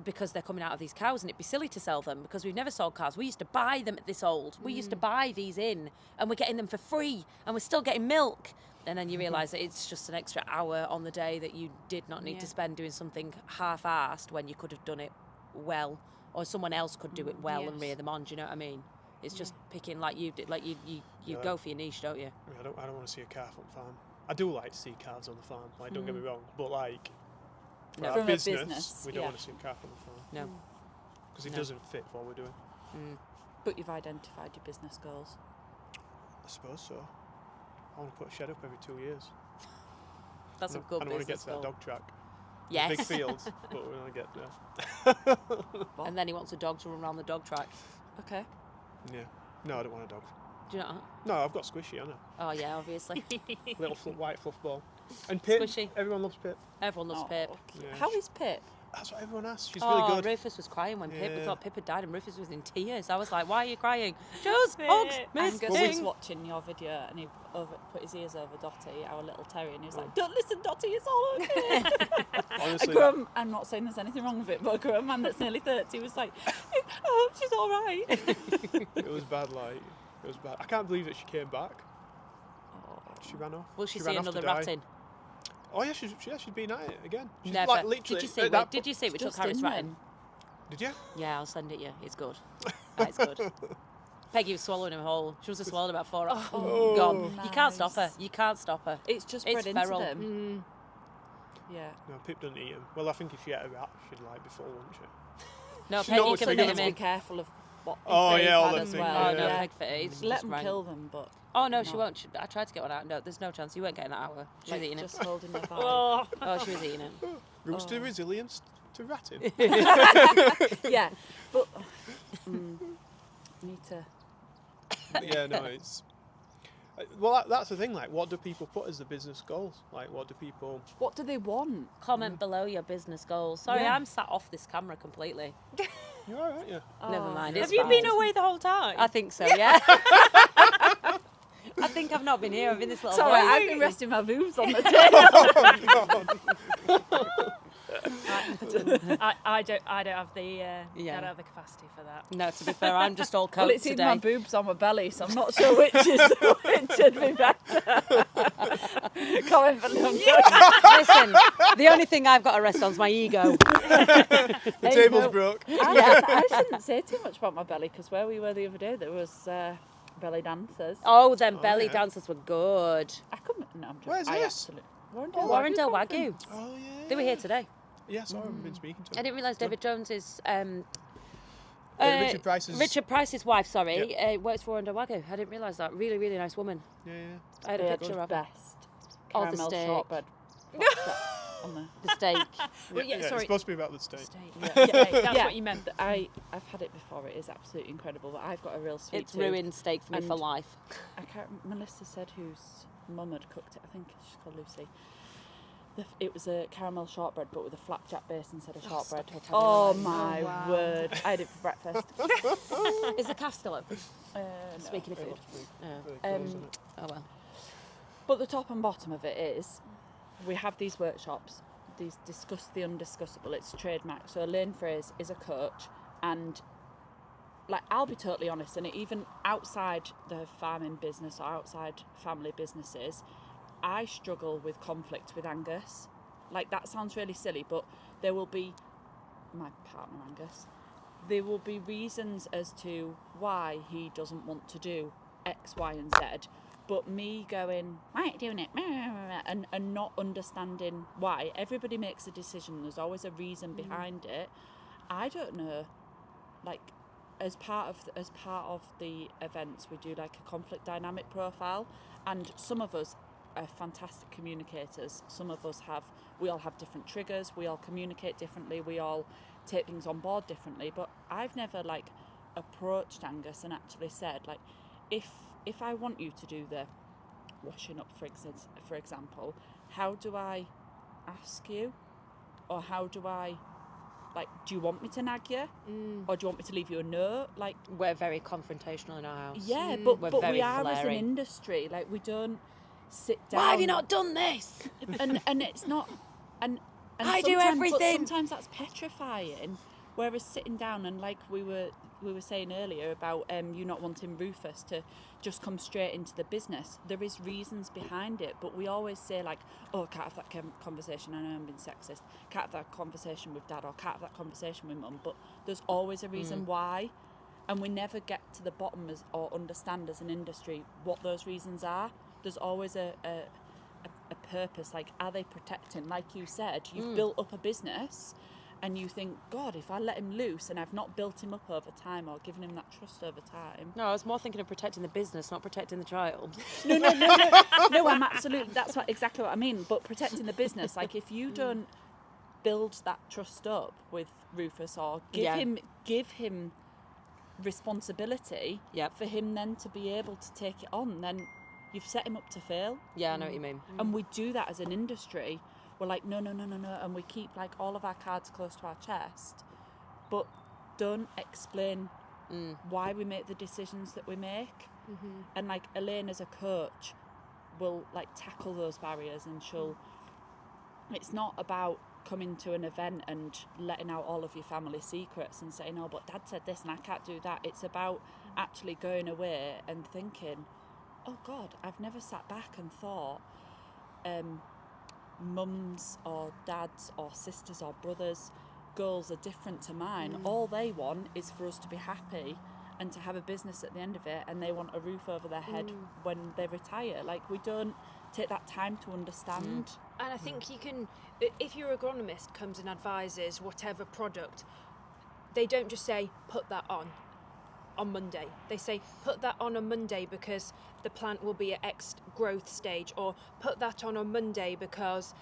Speaker 6: because they're coming out of these cows, and it'd be silly to sell them because we've never sold calves. We used to buy them at this old. We used to buy these in, and we're getting them for free, and we're still getting milk. And then you realise that it's just an extra hour on the day that you did not need to spend doing something half-assed when you could have done it well, or someone else could do it well and
Speaker 5: Yes.
Speaker 6: rear them on. Do you know what I mean? It's just picking like you did, like you
Speaker 1: Yeah.
Speaker 6: go for your niche, don't you?
Speaker 1: I mean, I don't want to see a calf on farm. I do like to see calves on the farm. Like, don't get me wrong, but like for
Speaker 6: No.
Speaker 1: our
Speaker 2: From a
Speaker 1: business,
Speaker 2: business,
Speaker 1: we don't
Speaker 2: yeah.
Speaker 1: want to see a calf on the farm
Speaker 6: No.
Speaker 1: because it
Speaker 6: No.
Speaker 1: doesn't fit what we're doing.
Speaker 2: But you've identified your business goals.
Speaker 1: I suppose so. I want to put a shed up every 2 years.
Speaker 6: That's a
Speaker 1: I
Speaker 6: good
Speaker 1: don't want to get
Speaker 6: business
Speaker 1: to that
Speaker 6: goal.
Speaker 1: dog track.
Speaker 6: Yes.
Speaker 1: Big fields, but we want to get there.
Speaker 6: And then he wants a dog to run around the dog track.
Speaker 2: Okay.
Speaker 1: Yeah. No, I don't want a dog.
Speaker 6: Do you know?
Speaker 1: No, I've got Squishy, I know.
Speaker 6: Oh yeah, obviously.
Speaker 1: Little white fluff ball. And Pip.
Speaker 6: Squishy.
Speaker 1: Everyone loves Pip.
Speaker 6: Everyone loves Pip.
Speaker 1: Yeah.
Speaker 2: How is Pip?
Speaker 1: That's what everyone asks. She's
Speaker 6: Oh,
Speaker 1: really good.
Speaker 6: Rufus was crying when Pip. We
Speaker 1: Yeah.
Speaker 6: thought Pip had died, and Rufus was in tears. I was like, "Why are you crying?" Just hugs,
Speaker 2: Angus was
Speaker 6: missing.
Speaker 2: watching your video and he put his ears over Dotty, our little terrier, and he was like, "Don't listen, Dotty, it's all okay."
Speaker 1: Honestly,
Speaker 2: I'm not saying there's anything wrong with it, but a grown man that's nearly 30 was like, "Oh, she's all right."
Speaker 1: it was bad. Like, it was bad. I can't believe that she came back. She ran off.
Speaker 6: Will she
Speaker 1: ran
Speaker 6: see
Speaker 1: off to
Speaker 6: another
Speaker 1: die.
Speaker 6: rat in?
Speaker 1: Oh yeah, she's been at it again. She's
Speaker 6: Never.
Speaker 1: like literally.
Speaker 6: Did you see?
Speaker 1: at that
Speaker 6: Did you see? We took
Speaker 2: Just
Speaker 6: Harry's
Speaker 2: in
Speaker 6: rat
Speaker 2: then.
Speaker 6: in.
Speaker 1: Did you?
Speaker 6: Yeah, I'll send it you. It's good. It's good. Peggy was swallowing him whole. She must have swallowed about 4 hours.
Speaker 1: Oh,
Speaker 6: Gone. You can't stop her.
Speaker 2: nice.
Speaker 6: You can't stop her.
Speaker 2: It's just
Speaker 6: It's
Speaker 2: bred into
Speaker 6: feral.
Speaker 2: them. Yeah.
Speaker 1: No, Pip doesn't eat them. Well, I think if she ate a rat, she'd like be full, wouldn't she?
Speaker 6: No,
Speaker 1: She's not
Speaker 6: Peggy
Speaker 1: much
Speaker 6: can
Speaker 1: bigger
Speaker 6: fit
Speaker 1: than
Speaker 6: him
Speaker 2: Be
Speaker 6: in.
Speaker 2: careful of what
Speaker 1: Oh,
Speaker 2: they've
Speaker 1: yeah, all
Speaker 2: had
Speaker 1: them
Speaker 2: as
Speaker 1: things,
Speaker 2: well.
Speaker 6: Oh no,
Speaker 1: yeah.
Speaker 6: Peg fit it. It's
Speaker 2: Let
Speaker 6: just
Speaker 2: them
Speaker 6: rank.
Speaker 2: kill them, but
Speaker 6: Oh no, she
Speaker 2: No.
Speaker 6: won't. I tried to get one out. No, there's no chance. You weren't getting that out of her. She was
Speaker 2: like,
Speaker 6: eating it.
Speaker 2: just holding their body.
Speaker 6: Oh, she was eating it.
Speaker 1: Roots to resilience to ratting.
Speaker 2: Yeah, but need to.
Speaker 1: Yeah, no, it's. Well, that's the thing. Like, what do people put as the business goals? Like, what do people?
Speaker 2: What do they want?
Speaker 6: Comment below your business goals. Sorry,
Speaker 2: Yeah.
Speaker 6: I'm sat off this camera completely.
Speaker 1: You're all right, yeah.
Speaker 6: Never mind.
Speaker 5: Have
Speaker 6: It's
Speaker 5: you
Speaker 6: fine.
Speaker 5: been away the whole time?
Speaker 6: I think so, yeah. I think I've not been here. I've been this little
Speaker 2: Sorry,
Speaker 6: boy.
Speaker 2: I've been resting my boobs on the table.
Speaker 5: I don't have the I don't have the capacity for that.
Speaker 6: No, to be fair, I'm just all
Speaker 2: Well,
Speaker 6: coat
Speaker 2: it's either
Speaker 6: today.
Speaker 2: my boobs or my belly, so I'm not sure which would be better. Comment below.
Speaker 6: Listen, the only thing I've got to rest on is my ego.
Speaker 1: The table's broke.
Speaker 2: I shouldn't say too much about my belly, because where we were the other day, there was belly dancers.
Speaker 6: Oh, them belly
Speaker 1: yeah.
Speaker 6: dancers were good.
Speaker 2: I couldn't. No, I'm joking.
Speaker 1: Where's
Speaker 2: I
Speaker 1: this?
Speaker 2: absolutely.
Speaker 6: Warrendale Wagyu.
Speaker 1: Oh yeah.
Speaker 6: They were here today.
Speaker 1: Yeah, sorry, I've been speaking to
Speaker 6: I
Speaker 1: them.
Speaker 6: didn't realise David Jones is...
Speaker 1: Richard Price's.
Speaker 6: Richard Price's wife, sorry,
Speaker 1: Yep.
Speaker 6: works for Warrendale Wagyu. I didn't realise that. Really, really nice woman.
Speaker 1: Yeah,
Speaker 6: I had a picture of her.
Speaker 2: best
Speaker 6: Oh, the
Speaker 2: caramel
Speaker 6: steak.
Speaker 2: shortbread. On
Speaker 6: The steak.
Speaker 5: Well, yeah,
Speaker 1: It's
Speaker 5: sorry.
Speaker 1: supposed to be about the steak.
Speaker 5: That's what you meant.
Speaker 2: I've had it before. It is absolutely incredible. But I've got a real sweet
Speaker 6: It's
Speaker 2: tooth.
Speaker 6: ruined steak for me for
Speaker 2: And-
Speaker 6: life.
Speaker 2: I can't. Melissa said whose mum had cooked it. I think she's called Lucy. It was a caramel shortbread, but with a flapjack base instead of shortbread. Oh my word! I had it for breakfast.
Speaker 6: Is the calf still open?
Speaker 2: No.
Speaker 6: Speaking of food. Oh well.
Speaker 2: But the top and bottom of it is, we have these workshops, these discuss the undiscussable. It's trademark. So Elaine Fraser is a coach, and like, I'll be totally honest, and even outside the farming business or outside family businesses, I struggle with conflict with Angus. Like, that sounds really silly, but there will be, my partner Angus, there will be reasons as to why he doesn't want to do X, Y, and Z. But me going, why aren't you doing it? And not understanding why. Everybody makes a decision. There's always a reason behind it. I don't know. Like, as part of the events, we do like a conflict dynamic profile, and some of us are fantastic communicators. Some of us we all have different triggers. We all communicate differently. We all take things on board differently. But I've never like approached Angus and actually said, like, if I want you to do the washing up, for example, how do I ask you? Or how do I, like, do you want me to nag you? Or do you want me to leave you a note? Like,
Speaker 6: We're very confrontational in our house.
Speaker 2: yeah,
Speaker 6: We're
Speaker 2: but
Speaker 6: very
Speaker 2: we are as an
Speaker 6: flaring.
Speaker 2: industry. Like, we don't sit down.
Speaker 6: Why have you not done this?
Speaker 2: And it's not, and
Speaker 6: I do
Speaker 2: sometimes-
Speaker 6: everything.
Speaker 2: But sometimes that's petrifying. Whereas sitting down and, like we were saying earlier about you not wanting Rufus to just come straight into the business, there is reasons behind it. But we always say, like, oh, can't have that conversation. I know I'm being sexist. Can't have that conversation with Dad, or can't have that conversation with Mum. But there's always a reason why, and we never get to the bottom or understand as an industry what those reasons are. There's always a purpose. Like, are they protecting? Like you said, you've built up a business, and you think, God, if I let him loose and I've not built him up over time or given him that trust over time.
Speaker 6: No, I was more thinking of protecting the business, not protecting the child.
Speaker 2: No, I'm absolutely, that's exactly what I mean. But protecting the business, like, if you don't build that trust up with Rufus, or give him responsibility for him then to be able to take it on, then you've set him up to fail.
Speaker 6: Yeah, I know what you mean.
Speaker 2: And we do that as an industry. We're like, no, and we keep, like, all of our cards close to our chest, but don't explain why we make the decisions that we make. And, like, Elaine as a coach will, like, tackle those barriers, and it's not about coming to an event and letting out all of your family secrets and saying, oh, but Dad said this and I can't do that. It's about actually going away and thinking, oh God, I've never sat back and thought, mums or dads or sisters or brothers, goals are different to mine. All they want is for us to be happy and to have a business at the end of it, and they want a roof over their head when they retire. Like, we don't take that time to understand.
Speaker 5: And I think you can, if your agronomist comes and advises whatever product, they don't just say, put that on Monday. They say, put that on Monday because the plant will be at X growth stage, or put that on Monday because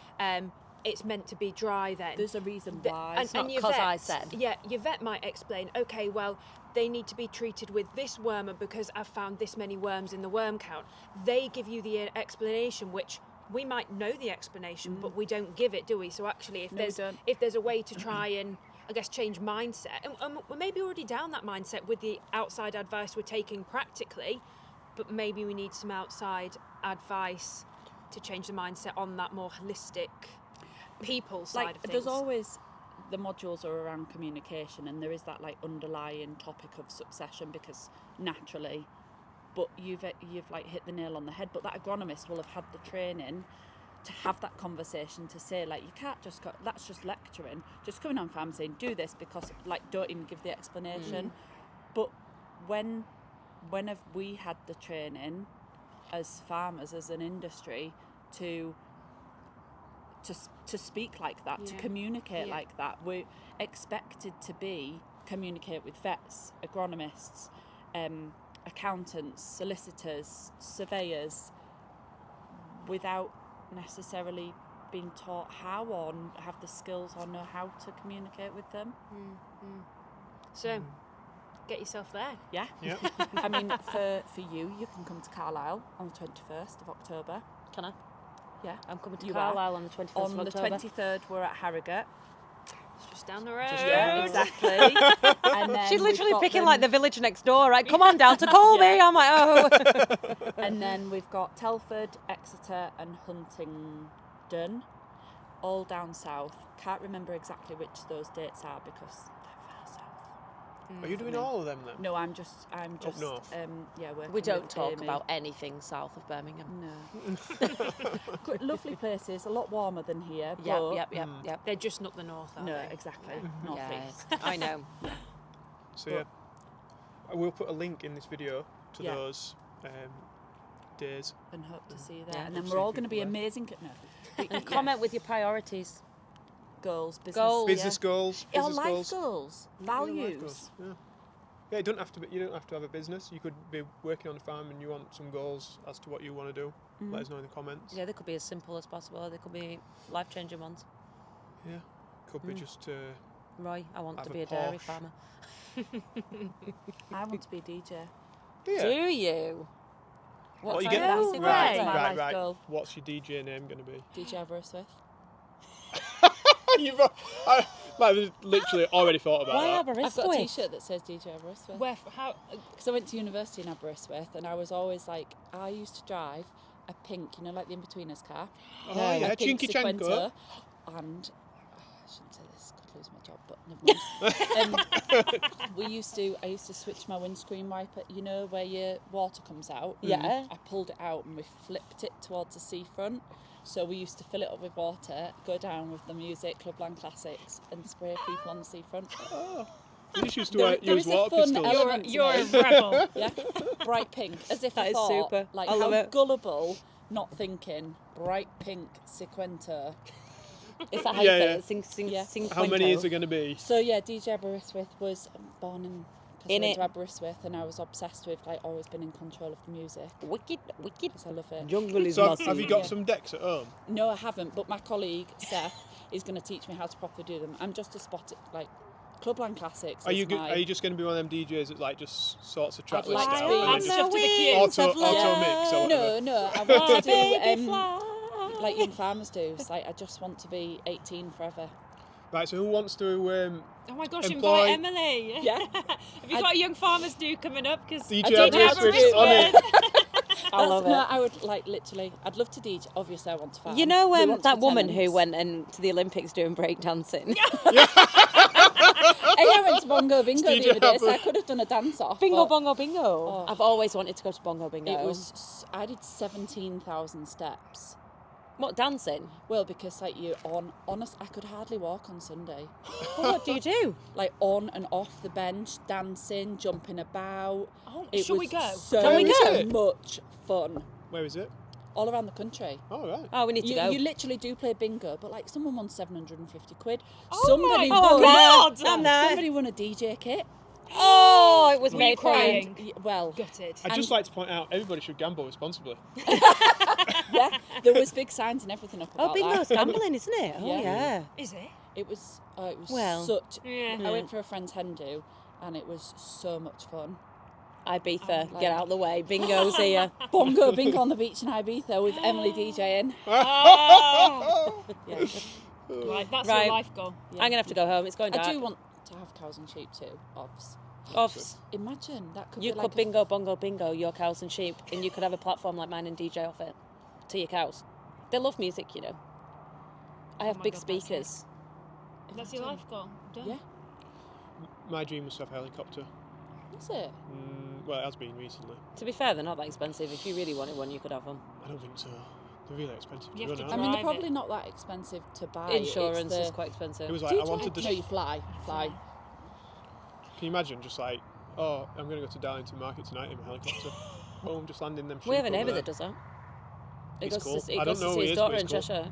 Speaker 5: it's meant to be dry then.
Speaker 6: There's a reason why.
Speaker 2: It's not
Speaker 5: your
Speaker 2: 'cause I
Speaker 5: vet-
Speaker 2: said.
Speaker 5: Yeah, your vet might explain, okay, well, they need to be treated with this wormer because I've found this many worms in the worm count. They give you the explanation, which we might know the explanation, but we don't give it, do we? So actually, if there's a way to try and, I guess, change mindset, and we're maybe already down that mindset with the outside advice we're taking practically, but maybe we need some outside advice to change the mindset on that more holistic people side of things.
Speaker 6: There's always the modules are around communication, and there is that like underlying topic of succession because naturally, but you've like hit the nail on the head. But that agronomist will have had the training to have that conversation to say like you can't just go, that's just lecturing, just coming on farm saying do this because like don't even give the explanation. But when have we had the training as farmers, as an industry, to speak like that, to communicate like that? We're expected to communicate with vets, agronomists, accountants, solicitors, surveyors, without necessarily being taught how or have the skills or know how to communicate with them.
Speaker 5: So, get yourself there.
Speaker 6: Yeah. I mean, for you can come to Carlisle on the 21st of October.
Speaker 2: Can I?
Speaker 6: Yeah.
Speaker 2: I'm coming to
Speaker 6: You
Speaker 2: Carlisle on the 21st
Speaker 6: On
Speaker 2: of
Speaker 6: the
Speaker 2: October.
Speaker 6: 23rd, we're at Harrogate.
Speaker 5: It's just down the road.
Speaker 6: Yeah, exactly. And then
Speaker 2: She's literally
Speaker 6: we've got
Speaker 2: picking
Speaker 6: them-
Speaker 2: like the village next door, right? Come on down to Colby. I'm like, oh.
Speaker 6: And then we've got Telford, Exeter and Huntingdon, all down south. Can't remember exactly which those dates are because they're far south.
Speaker 1: Are you doing all of them then?
Speaker 6: No, I'm just
Speaker 1: north?
Speaker 6: working
Speaker 2: We don't
Speaker 6: with
Speaker 2: talk
Speaker 6: Amy.
Speaker 2: about anything south of Birmingham.
Speaker 6: No. Good, lovely places, a lot warmer than here. But
Speaker 2: Yep.
Speaker 5: They're just not the north, are
Speaker 6: No,
Speaker 5: they?
Speaker 6: exactly.
Speaker 2: Yeah,
Speaker 6: Northeast.
Speaker 2: I know.
Speaker 1: So yeah, I will put a link in this video to
Speaker 6: Yeah.
Speaker 1: those days.
Speaker 6: And hope to see you there.
Speaker 2: Yeah.
Speaker 6: And then
Speaker 1: Hope
Speaker 6: we're
Speaker 1: to
Speaker 6: all
Speaker 1: see
Speaker 6: going to be
Speaker 1: people there.
Speaker 6: amazing. No.
Speaker 2: And comment with your priorities.
Speaker 6: Goals, business
Speaker 2: Goals.
Speaker 1: Business goals,
Speaker 6: Our
Speaker 1: business
Speaker 6: life
Speaker 1: goals,
Speaker 6: goals,
Speaker 1: Yeah, life
Speaker 6: values.
Speaker 1: goals, Yeah. Yeah, you don't have to have a business. You could be working on a farm and you want some goals as to what you want to do. Let us know in the comments.
Speaker 2: Yeah, they could be as simple as possible. They could be life-changing ones.
Speaker 1: Yeah. Could be just
Speaker 2: Roy, I want
Speaker 1: Have
Speaker 2: to
Speaker 1: a
Speaker 2: be a dairy
Speaker 1: Porsche.
Speaker 2: farmer.
Speaker 6: I want to be a DJ.
Speaker 1: Do you?
Speaker 2: Do you?
Speaker 1: What you
Speaker 2: I
Speaker 1: get?
Speaker 2: know,
Speaker 6: That's
Speaker 2: right.
Speaker 6: my life
Speaker 1: Right.
Speaker 6: goal.
Speaker 1: What's your DJ name going to be?
Speaker 6: DJ Aberystwyth.
Speaker 1: I literally already thought about
Speaker 2: Why
Speaker 1: that.
Speaker 6: I've got a
Speaker 2: Aberystwyth?
Speaker 6: T-shirt that says DJ Aberystwyth.
Speaker 5: How?
Speaker 6: Because I went to university in Aberystwyth, and I was always like, I used to drive a pink, like the in-betweeners car.
Speaker 1: Oh yeah,
Speaker 6: a pink
Speaker 1: Chinky Chanko.
Speaker 6: Sequenta, and I shouldn't say this, could lose my job, but never mind. I used to switch my windscreen wiper, where your water comes out.
Speaker 2: Yeah.
Speaker 6: I pulled it out and we flipped it towards the seafront. So we used to fill it up with water, go down with the music, Clubland Classics, and spray people on the seafront.
Speaker 1: You just used to
Speaker 6: There
Speaker 1: use
Speaker 6: is a
Speaker 1: water
Speaker 6: fun
Speaker 1: pistols.
Speaker 6: element to
Speaker 5: You're a
Speaker 6: me.
Speaker 5: rebel.
Speaker 6: Yeah, bright pink, as if
Speaker 2: That
Speaker 6: I
Speaker 2: is
Speaker 6: thought,
Speaker 2: super.
Speaker 6: like
Speaker 2: I love
Speaker 6: how
Speaker 2: it.
Speaker 6: gullible, not thinking bright pink Sequenta.
Speaker 2: Is that how
Speaker 1: Yeah,
Speaker 2: you say
Speaker 1: yeah.
Speaker 2: it? Sing,
Speaker 6: Yeah.
Speaker 1: How many is it going to be?
Speaker 6: So yeah, DJ Aberystwyth was born in. Because I
Speaker 2: In
Speaker 6: went
Speaker 2: it.
Speaker 6: to Aberystwyth, and I was obsessed with always been in control of the music
Speaker 2: Wicked.
Speaker 6: because I love it.
Speaker 2: Jungle is
Speaker 1: So
Speaker 2: massive.
Speaker 1: have you got
Speaker 6: Yeah.
Speaker 1: some decks at home?
Speaker 6: No, I haven't, but my colleague Seth is going to teach me how to properly do them. I'm just a spot Clubland Classics.
Speaker 1: Are you
Speaker 6: is my,
Speaker 1: are you just going to be one of them DJs that just sorts a track
Speaker 6: I'd
Speaker 1: list
Speaker 6: like to
Speaker 1: out?
Speaker 6: be
Speaker 1: and
Speaker 6: on
Speaker 1: then
Speaker 6: the
Speaker 1: just
Speaker 5: wings
Speaker 1: auto
Speaker 2: of love.
Speaker 1: mix or whatever?
Speaker 6: No, I want to
Speaker 2: Baby
Speaker 6: do
Speaker 2: fly.
Speaker 6: like young farmers do. It's I just want to be 18 forever.
Speaker 1: Right, so who wants to
Speaker 5: Oh my gosh,
Speaker 1: Employ-
Speaker 5: invite Emily.
Speaker 6: Yeah.
Speaker 5: Have you got a young farmers do coming up? Because
Speaker 1: DJ
Speaker 6: Aberystwyth
Speaker 1: on it?
Speaker 2: I love
Speaker 6: No,
Speaker 2: it.
Speaker 6: I would literally. I'd love to DJ. Obviously, I want to farm.
Speaker 2: You know
Speaker 6: We want to
Speaker 2: that
Speaker 6: be
Speaker 2: woman who
Speaker 6: tenants.
Speaker 2: went to the Olympics doing breakdancing?
Speaker 6: Hey, I went to Bongo Bingo
Speaker 1: DJ
Speaker 6: the other day, so I
Speaker 1: Aber.
Speaker 6: could have done a dance off.
Speaker 2: Bingo,
Speaker 6: but
Speaker 2: bongo, bingo.
Speaker 6: Oh.
Speaker 2: I've always wanted to go to bongo, bingo.
Speaker 6: It was. I did 17,000 steps.
Speaker 2: What, dancing?
Speaker 6: Well, because you're honest, I could hardly walk on Sunday.
Speaker 2: Well, what do you do?
Speaker 6: On and off the bench, dancing, jumping about.
Speaker 5: Oh,
Speaker 6: It
Speaker 5: shall
Speaker 6: was
Speaker 5: we go?
Speaker 6: So
Speaker 2: Can we go?
Speaker 6: much fun.
Speaker 1: Where is it?
Speaker 6: All around the country.
Speaker 1: Oh, right.
Speaker 2: Oh, we need to go.
Speaker 6: You literally do play bingo, but someone won 750 quid.
Speaker 5: Oh
Speaker 6: Somebody
Speaker 5: my
Speaker 6: won.
Speaker 5: God!
Speaker 2: I'm there.
Speaker 6: Somebody won a DJ kit.
Speaker 2: Oh, it was
Speaker 5: Were you
Speaker 2: made for you.
Speaker 5: crying?
Speaker 6: Well,
Speaker 5: Gutted.
Speaker 1: I'd just like to point out, everybody should gamble responsibly.
Speaker 2: Yeah, there was big signs and everything up about
Speaker 6: Oh, bingo's
Speaker 2: that.
Speaker 6: gambling, isn't it? Oh,
Speaker 2: Yeah.
Speaker 6: yeah.
Speaker 5: Is it?
Speaker 2: It was
Speaker 6: Well,
Speaker 2: such...
Speaker 5: Yeah.
Speaker 2: I went for a friend's hen do, and it was so much fun.
Speaker 6: Ibiza,
Speaker 2: like-
Speaker 6: get out of the way. Bingo's here.
Speaker 2: Bongo bingo on the beach in Ibiza with Emily DJing.
Speaker 5: Oh,
Speaker 2: Yeah.
Speaker 5: right, that's
Speaker 6: Right.
Speaker 5: your life goal.
Speaker 6: I'm going to have to go home. It's going dark.
Speaker 2: I do want to have cows and sheep too, obvs.
Speaker 6: Offs.
Speaker 2: Imagine, that could
Speaker 6: You
Speaker 2: be
Speaker 6: could
Speaker 2: like
Speaker 6: bingo, bongo, bingo, your cows and sheep, and you could have a platform like mine and DJ off it to your cows. They love music, you know. I have
Speaker 5: my
Speaker 6: big
Speaker 5: God, that's
Speaker 6: speakers.
Speaker 5: That's your life goal. Done.
Speaker 2: Yeah.
Speaker 1: My dream was to have a helicopter.
Speaker 2: Is it?
Speaker 1: Well, it has been recently.
Speaker 6: To be fair, they're not that expensive. If you really wanted one, you could have them.
Speaker 1: I don't think so. They're really expensive
Speaker 5: You
Speaker 1: to
Speaker 5: have
Speaker 1: run
Speaker 5: to
Speaker 2: I
Speaker 1: out.
Speaker 2: mean, they're
Speaker 5: Drive
Speaker 2: probably
Speaker 5: it.
Speaker 2: not that expensive to buy.
Speaker 6: Insurance
Speaker 2: It's
Speaker 6: is
Speaker 2: the...
Speaker 6: quite expensive.
Speaker 1: It was
Speaker 2: Do
Speaker 1: like
Speaker 2: you
Speaker 1: I wanted
Speaker 2: drive?
Speaker 1: to.
Speaker 2: No, you fly. Fly.
Speaker 1: Can you imagine just like, oh, I'm going to go to Darlington Market tonight in my helicopter. Oh, I'm just landing them sheep
Speaker 6: We have a
Speaker 1: over
Speaker 6: neighbour
Speaker 1: there.
Speaker 6: that does that. He
Speaker 1: He's
Speaker 6: goes
Speaker 1: cool.
Speaker 6: to, he
Speaker 1: I
Speaker 6: goes
Speaker 1: don't
Speaker 6: to
Speaker 1: know
Speaker 6: see
Speaker 1: who
Speaker 6: his
Speaker 1: he is,
Speaker 6: daughter
Speaker 1: but
Speaker 6: in
Speaker 1: he's cool.
Speaker 6: Cheshire.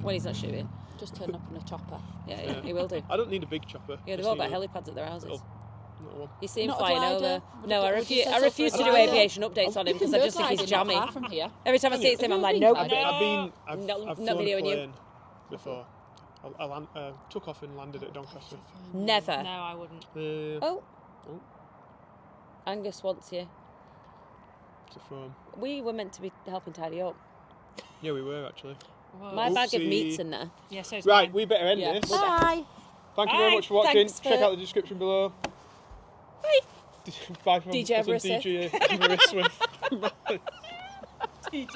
Speaker 6: When he's not shooting.
Speaker 2: Just turn up in a chopper.
Speaker 6: Yeah,
Speaker 1: Yeah.
Speaker 6: he will do.
Speaker 1: I don't need a big chopper.
Speaker 6: Yeah, they've
Speaker 1: just
Speaker 6: all got
Speaker 1: need a
Speaker 6: helipads at their houses.
Speaker 1: little one.
Speaker 6: You see him
Speaker 2: Not a
Speaker 6: flying
Speaker 2: glider?
Speaker 6: over.
Speaker 2: Would
Speaker 6: No,
Speaker 2: you-
Speaker 6: I
Speaker 2: would you
Speaker 6: refuse.
Speaker 2: set
Speaker 6: I
Speaker 2: up
Speaker 6: refuse
Speaker 2: for
Speaker 6: to
Speaker 2: a
Speaker 6: do
Speaker 2: glider?
Speaker 6: aviation updates on him because I just think he's
Speaker 2: Not
Speaker 6: jammy.
Speaker 2: far from here.
Speaker 6: Every time I see him, I'm like, nope.
Speaker 1: I've
Speaker 6: No,
Speaker 1: I've
Speaker 6: not
Speaker 1: flown a
Speaker 6: videoing you.
Speaker 1: plane before. I took off and landed at Doncaster.
Speaker 6: Never.
Speaker 5: No, I wouldn't.
Speaker 6: Oh.
Speaker 1: Oh.
Speaker 6: Angus wants you.
Speaker 1: It's a phone.
Speaker 6: We were meant to be helping tidy up.
Speaker 1: Yeah, we were actually.
Speaker 5: Whoa.
Speaker 6: My bag of
Speaker 1: Oopsie.
Speaker 6: meat's in there.
Speaker 5: Yeah, so it's
Speaker 1: Right,
Speaker 5: mine.
Speaker 1: we better end
Speaker 2: Yeah.
Speaker 1: this.
Speaker 6: Bye.
Speaker 1: Thank you very
Speaker 5: Bye.
Speaker 1: much for watching.
Speaker 6: Thanks
Speaker 1: Check
Speaker 6: for-
Speaker 1: out the description below.
Speaker 6: Bye.
Speaker 1: Bye from
Speaker 2: DJ
Speaker 1: cousin
Speaker 2: Aberystwyth.
Speaker 1: DJ Aberystwyth.
Speaker 2: DJ